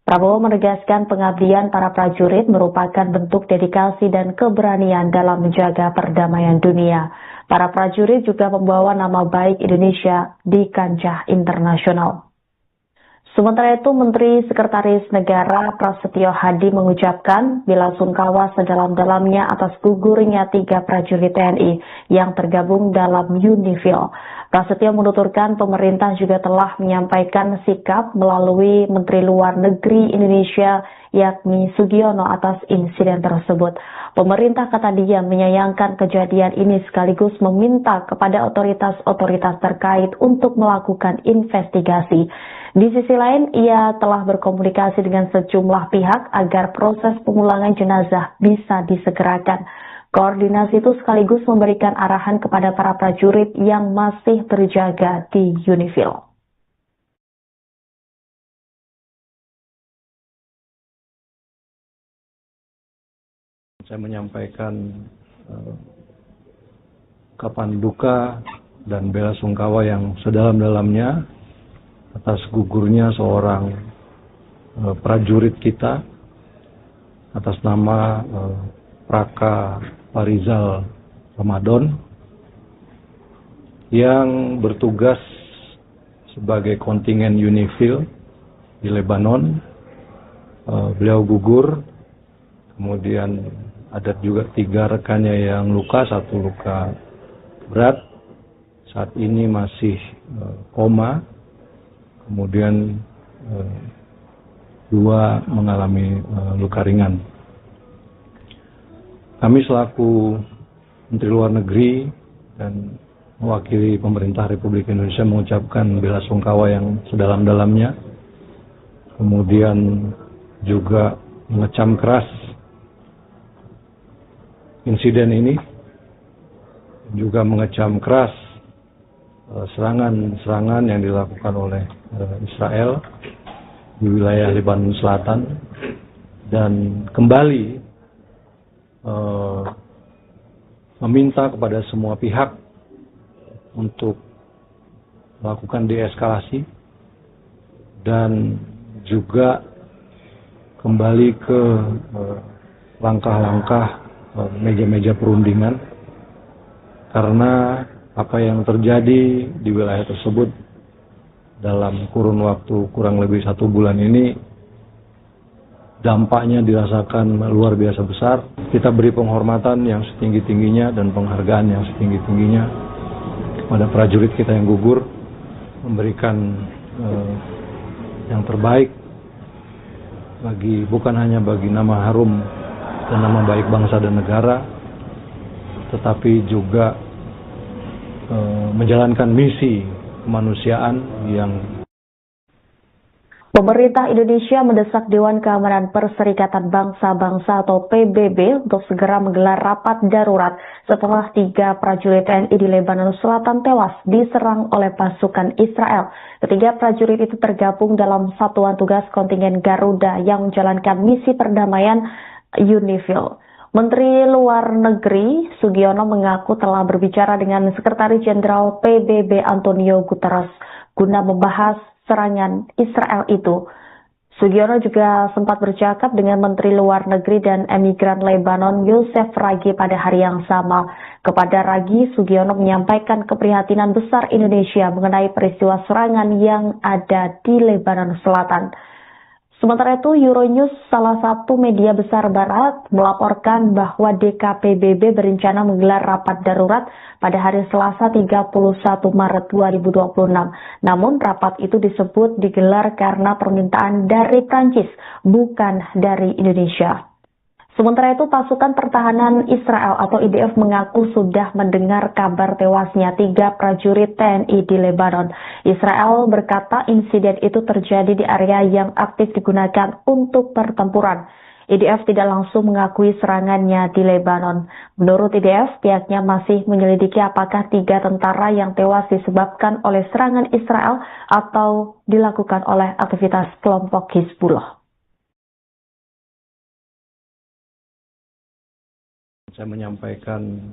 S1: Prabowo menegaskan pengabdian para prajurit merupakan bentuk dedikasi dan keberanian dalam menjaga perdamaian dunia. Para prajurit juga membawa nama baik Indonesia di kancah internasional. Sementara itu, Menteri Sekretaris Negara Prasetyo Hadi mengucapkan bela sungkawa sedalam-dalamnya atas gugurnya 3 prajurit TNI yang tergabung dalam UNIFIL. Prasetyo menuturkan pemerintah juga telah menyampaikan sikap melalui Menteri Luar Negeri Indonesia yakni Sugiono atas insiden tersebut. Pemerintah, kata dia, menyayangkan kejadian ini sekaligus meminta kepada otoritas-otoritas terkait untuk melakukan investigasi. Di sisi lain, ia telah berkomunikasi dengan sejumlah pihak agar proses pemulangan jenazah bisa disegerakan. Koordinasi itu sekaligus memberikan arahan kepada para prajurit yang masih terjaga di UNIFIL.
S2: Saya menyampaikan ungkapan duka dan bela sungkawa yang sedalam-dalamnya atas gugurnya seorang prajurit kita atas nama Praka Farizal Ramadan yang bertugas sebagai kontingen UNIFIL di Lebanon. Beliau gugur, kemudian ada juga 3 rekannya yang luka, 1 luka berat, saat ini masih koma, kemudian 2 mengalami luka ringan. Kami selaku Menteri Luar Negeri dan mewakili pemerintah Republik Indonesia mengucapkan bela sungkawa yang sedalam-dalamnya, kemudian juga mengecam keras insiden ini juga mengecam keras serangan-serangan yang dilakukan oleh Israel di wilayah Lebanon Selatan dan kembali meminta kepada semua pihak untuk melakukan deeskalasi dan juga kembali ke langkah-langkah meja-meja perundingan, karena apa yang terjadi di wilayah tersebut dalam kurun waktu kurang lebih 1 bulan ini dampaknya dirasakan luar biasa besar. Kita beri penghormatan yang setinggi-tingginya dan penghargaan yang setinggi-tingginya kepada prajurit kita yang gugur, memberikan yang terbaik bukan hanya bagi nama harum dan nama baik bangsa dan negara, tetapi juga menjalankan misi kemanusiaan yang
S1: Pemerintah Indonesia mendesak Dewan Keamanan Perserikatan Bangsa-Bangsa atau PBB untuk segera menggelar rapat darurat setelah 3 prajurit TNI di Lebanon Selatan tewas diserang oleh pasukan Israel. Ketiga prajurit itu tergabung dalam Satuan Tugas Kontingen Garuda yang menjalankan misi perdamaian UNIFIL. Menteri Luar Negeri Sugiono mengaku telah berbicara dengan Sekretaris Jenderal PBB Antonio Guterres guna membahas serangan Israel itu. Sugiono juga sempat bercakap dengan Menteri Luar Negeri dan Emigran Lebanon Youssef Ragi pada hari yang sama. Kepada Ragi, Sugiono menyampaikan keprihatinan besar Indonesia mengenai peristiwa serangan yang ada di Lebanon Selatan. Sementara itu, Euronews, salah satu media besar Barat, melaporkan bahwa DKPBB berencana menggelar rapat darurat pada hari Selasa 31 Maret 2026. Namun, rapat itu disebut digelar karena permintaan dari Prancis, bukan dari Indonesia. Sementara itu, pasukan pertahanan Israel atau IDF mengaku sudah mendengar kabar tewasnya 3 prajurit TNI di Lebanon. Israel berkata insiden itu terjadi di area yang aktif digunakan untuk pertempuran. IDF tidak langsung mengakui serangannya di Lebanon. Menurut IDF, pihaknya masih menyelidiki apakah 3 tentara yang tewas disebabkan oleh serangan Israel atau dilakukan oleh aktivitas kelompok Hizbullah.
S2: Saya menyampaikan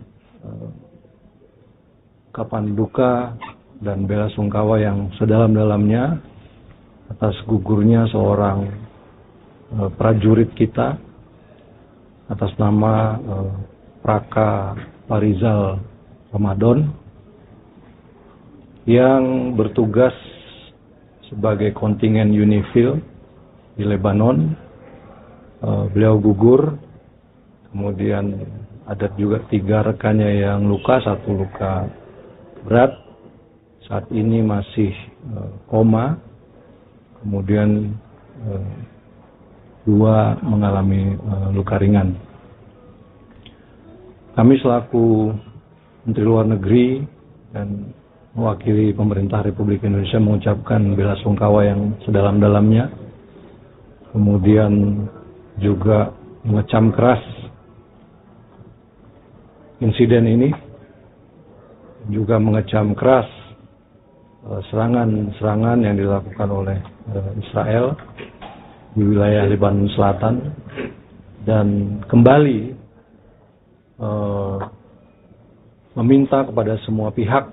S2: kapan duka dan bela sungkawa yang sedalam-dalamnya atas gugurnya seorang prajurit kita atas nama Praka Parizal Ramadan yang bertugas sebagai kontingen UNIFIL di Lebanon. Beliau gugur, kemudian ada juga 3 rekannya yang luka, 1 luka berat, saat ini masih koma, kemudian 2 mengalami luka ringan. Kami selaku Menteri Luar Negeri dan mewakili pemerintah Republik Indonesia mengucapkan bela sungkawa yang sedalam-dalamnya, kemudian juga mengecam keras insiden ini, juga mengecam keras serangan-serangan yang dilakukan oleh Israel di wilayah Lebanon Selatan dan kembali meminta kepada semua pihak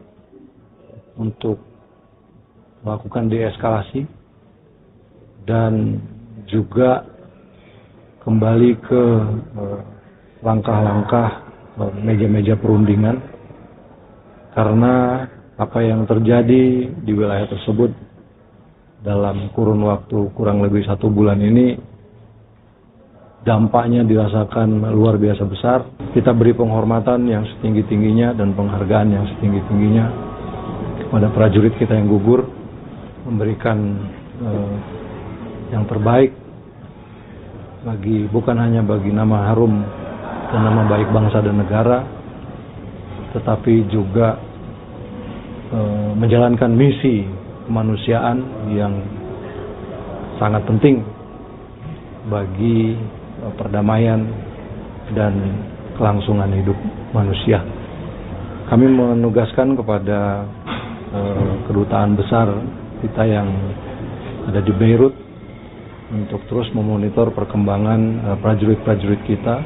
S2: untuk melakukan deeskalasi dan juga kembali ke langkah-langkah meja-meja perundingan, karena apa yang terjadi di wilayah tersebut dalam kurun waktu kurang lebih 1 bulan ini dampaknya dirasakan luar biasa besar. Kita beri penghormatan yang setinggi-tingginya dan penghargaan yang setinggi-tingginya kepada prajurit kita yang gugur, memberikan yang terbaik bukan hanya bagi nama harum dan nama baik bangsa dan negara, tetapi juga menjalankan misi kemanusiaan yang sangat penting bagi perdamaian dan kelangsungan hidup manusia. Kami menugaskan kepada kedutaan besar kita yang ada di Beirut untuk terus memonitor perkembangan prajurit-prajurit kita,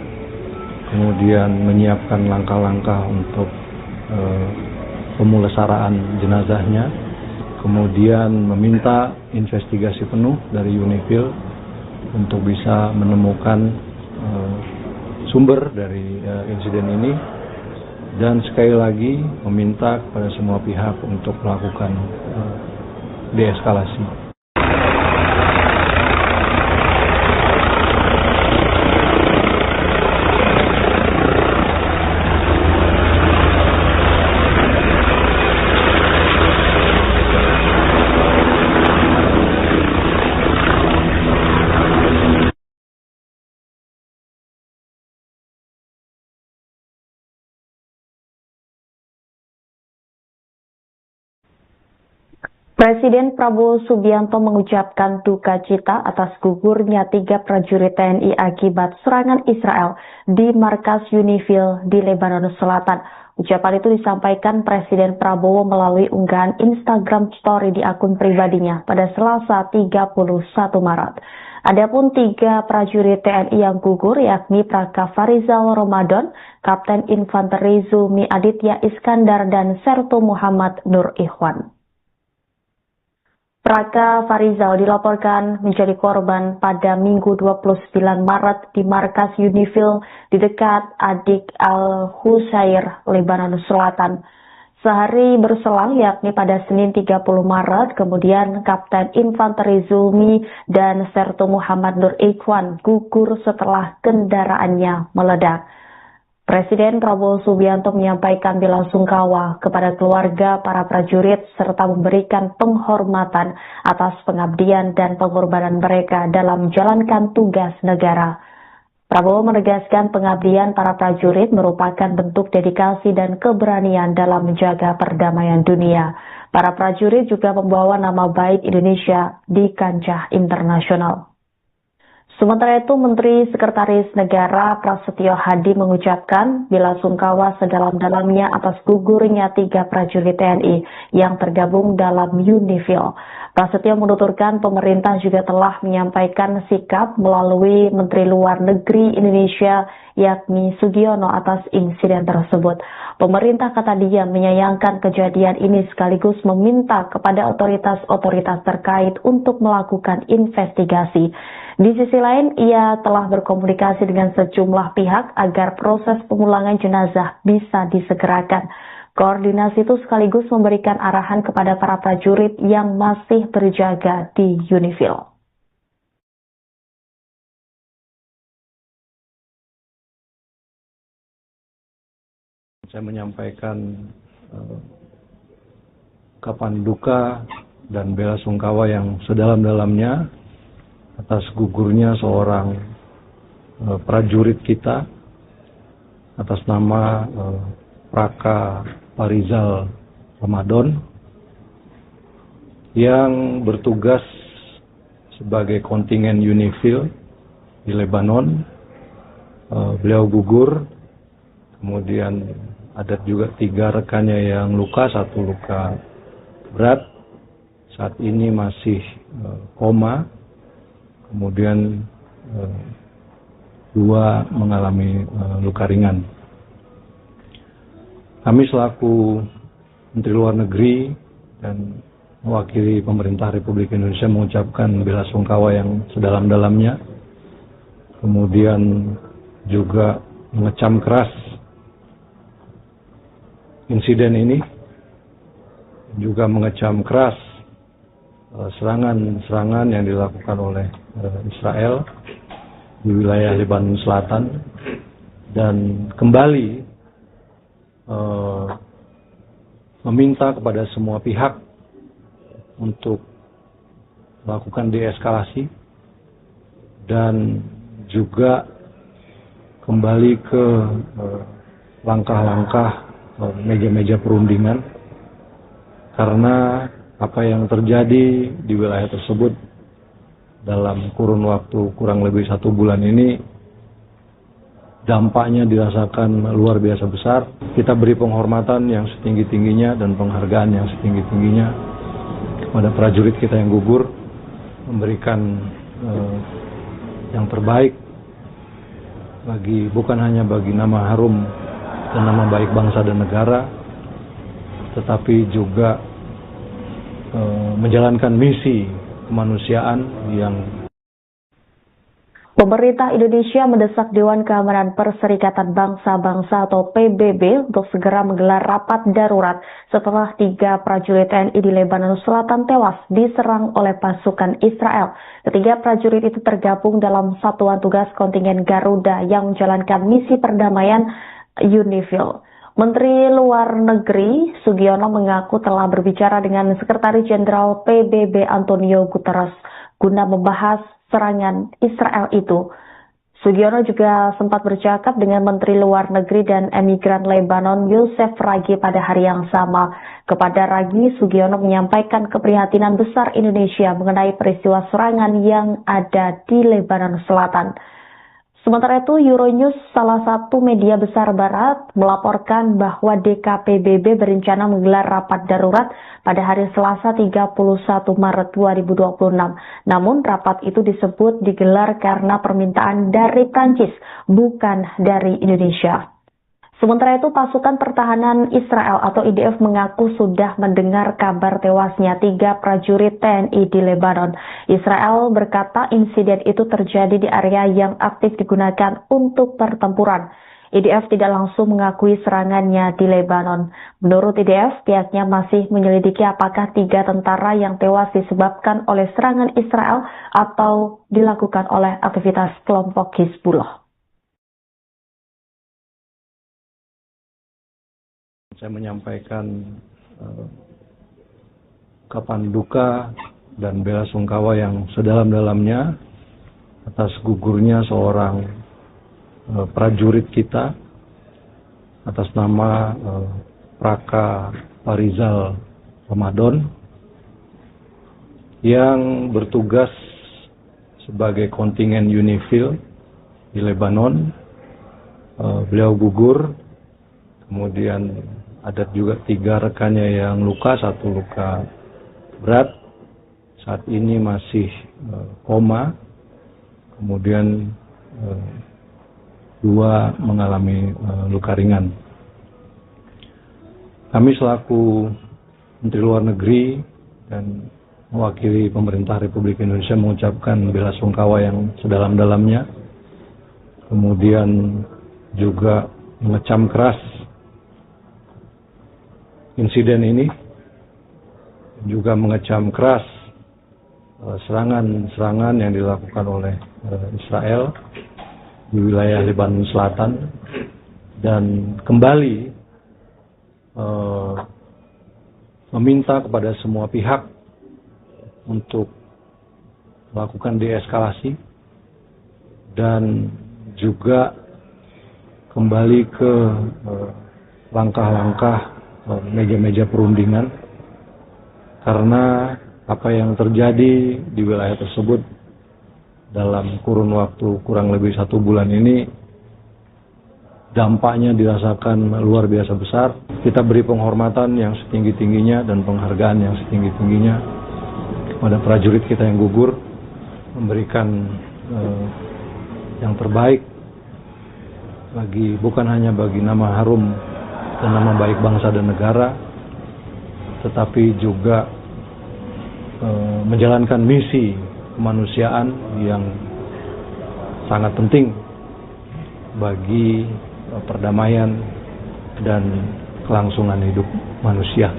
S2: kemudian menyiapkan langkah-langkah untuk pemulasaraan jenazahnya, kemudian meminta investigasi penuh dari UNIFIL untuk bisa menemukan sumber dari insiden ini, dan sekali lagi meminta kepada semua pihak untuk melakukan deeskalasi.
S1: Presiden Prabowo Subianto mengucapkan duka cita atas gugurnya 3 prajurit TNI akibat serangan Israel di markas UNIFIL di Lebanon Selatan. Ucapan itu disampaikan Presiden Prabowo melalui unggahan Instagram Story di akun pribadinya pada Selasa 31 Maret. Adapun 3 prajurit TNI yang gugur yakni Praka Farizal Ramadan, Kapten Infanteri Zulmi Aditya Iskandar, dan Sertu Muhammad Nur Ikhwan. Praka Farizal dilaporkan menjadi korban pada Minggu 29 Maret di markas UNIFIL di dekat Adik Al-Husair, Lebanon Selatan. Sehari berselang, yakni pada Senin 30 Maret, kemudian Kapten Infanteri Zulmi dan Sertu Muhammad Nur Ikhwan gugur setelah kendaraannya meledak. Presiden Prabowo Subianto menyampaikan bela sungkawa kepada keluarga para prajurit serta memberikan penghormatan atas pengabdian dan pengorbanan mereka dalam menjalankan tugas negara. Prabowo menegaskan pengabdian para prajurit merupakan bentuk dedikasi dan keberanian dalam menjaga perdamaian dunia. Para prajurit juga membawa nama baik Indonesia di kancah internasional. Sementara itu, Menteri Sekretaris Negara Prasetyo Hadi mengucapkan bela sungkawa sedalam-dalamnya atas gugurnya 3 prajurit TNI yang tergabung dalam UNIFIL. Prasetyo menuturkan pemerintah juga telah menyampaikan sikap melalui Menteri Luar Negeri Indonesia yakni Sugiono atas insiden tersebut. Pemerintah, kata dia, menyayangkan kejadian ini sekaligus meminta kepada otoritas-otoritas terkait untuk melakukan investigasi. Di sisi lain, ia telah berkomunikasi dengan sejumlah pihak agar proses pemulangan jenazah bisa disegerakan. Koordinasi itu sekaligus memberikan arahan kepada para prajurit yang masih berjaga di UNIFIL.
S2: Saya menyampaikan ungkapan duka dan bela sungkawa yang sedalam-dalamnya atas gugurnya seorang prajurit kita atas nama Praka Farizal Ramadan yang bertugas sebagai kontingen UNIFIL di Lebanon. Beliau gugur, kemudian ada juga 3 rekannya yang luka, 1 luka berat, saat ini masih koma, kemudian 2 mengalami luka ringan. Kami selaku Menteri Luar Negeri dan mewakili pemerintah Republik Indonesia mengucapkan bela sungkawa yang sedalam-dalamnya, kemudian juga mengecam keras insiden ini, juga mengecam keras serangan-serangan yang dilakukan oleh Israel di wilayah Lebanon Selatan, dan kembali meminta kepada semua pihak untuk melakukan deeskalasi dan juga kembali ke langkah-langkah meja-meja perundingan, karena apa yang terjadi di wilayah tersebut dalam kurun waktu kurang lebih 1 bulan ini dampaknya dirasakan luar biasa besar. Kita beri penghormatan yang setinggi-tingginya dan penghargaan yang setinggi-tingginya kepada prajurit kita yang gugur, memberikan yang terbaik bukan hanya bagi nama harum dan nama baik bangsa dan negara, tetapi juga menjalankan misi kemanusiaan yang
S1: Pemerintah Indonesia mendesak Dewan Keamanan Perserikatan Bangsa-Bangsa atau PBB untuk segera menggelar rapat darurat setelah 3 prajurit TNI di Lebanon Selatan tewas diserang oleh pasukan Israel. Ketiga prajurit itu tergabung dalam Satuan Tugas Kontingen Garuda yang menjalankan misi perdamaian UNIFIL. Menteri Luar Negeri Sugiono mengaku telah berbicara dengan Sekretaris Jenderal PBB Antonio Guterres guna membahas serangan Israel itu. Sugiono juga sempat bercakap dengan Menteri Luar Negeri dan Emigran Lebanon Youssef Ragi pada hari yang sama. Kepada Ragi, Sugiono menyampaikan keprihatinan besar Indonesia mengenai peristiwa serangan yang ada di Lebanon Selatan. Sementara itu, Euronews, salah satu media besar Barat, melaporkan bahwa DKPBB berencana menggelar rapat darurat pada hari Selasa 31 Maret 2026. Namun, rapat itu disebut digelar karena permintaan dari Prancis, bukan dari Indonesia. Sementara itu, pasukan pertahanan Israel atau IDF mengaku sudah mendengar kabar tewasnya 3 prajurit TNI di Lebanon. Israel berkata insiden itu terjadi di area yang aktif digunakan untuk pertempuran. IDF tidak langsung mengakui serangannya di Lebanon. Menurut IDF, pihaknya masih menyelidiki apakah 3 tentara yang tewas disebabkan oleh serangan Israel atau dilakukan oleh aktivitas kelompok Hizbullah.
S2: Saya menyampaikan ungkapan duka dan bela sungkawa yang sedalam-dalamnya atas gugurnya seorang prajurit kita atas nama Praka Farizal Ramadan yang bertugas sebagai kontingen UNIFIL di Lebanon. Beliau gugur, kemudian ada juga 3 rekannya yang luka, 1 luka berat, saat ini masih koma, kemudian 2 mengalami luka ringan. Kami selaku Menteri Luar Negeri dan mewakili pemerintah Republik Indonesia mengucapkan bela sungkawa yang sedalam-dalamnya, kemudian juga mengecam keras insiden ini, juga mengecam keras serangan-serangan yang dilakukan oleh Israel di wilayah Lebanon Selatan, dan kembali meminta kepada semua pihak untuk melakukan deeskalasi dan juga kembali ke langkah-langkah meja-meja perundingan, karena apa yang terjadi di wilayah tersebut dalam kurun waktu kurang lebih 1 bulan ini dampaknya dirasakan luar biasa besar. Kita beri penghormatan yang setinggi-tingginya dan penghargaan yang setinggi-tingginya kepada prajurit kita yang gugur, memberikan yang terbaik bukan hanya bagi nama harum dan nama baik bangsa dan negara, tetapi juga menjalankan misi kemanusiaan yang sangat penting bagi perdamaian dan kelangsungan hidup manusia.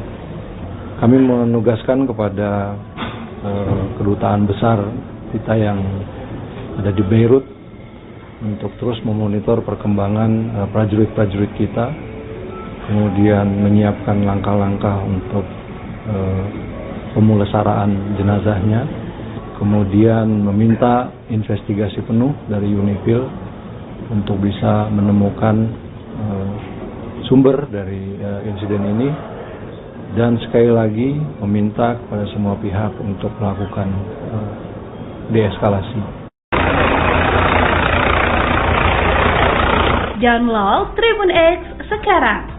S2: Kami menugaskan kepada kedutaan besar kita yang ada di Beirut untuk terus memonitor perkembangan prajurit-prajurit kita, kemudian menyiapkan langkah-langkah untuk pemulasaraan jenazahnya, kemudian meminta investigasi penuh dari UNIFIL untuk bisa menemukan sumber dari insiden ini, dan sekali lagi meminta kepada semua pihak untuk melakukan deeskalasi.
S3: Download Tribun X sekarang.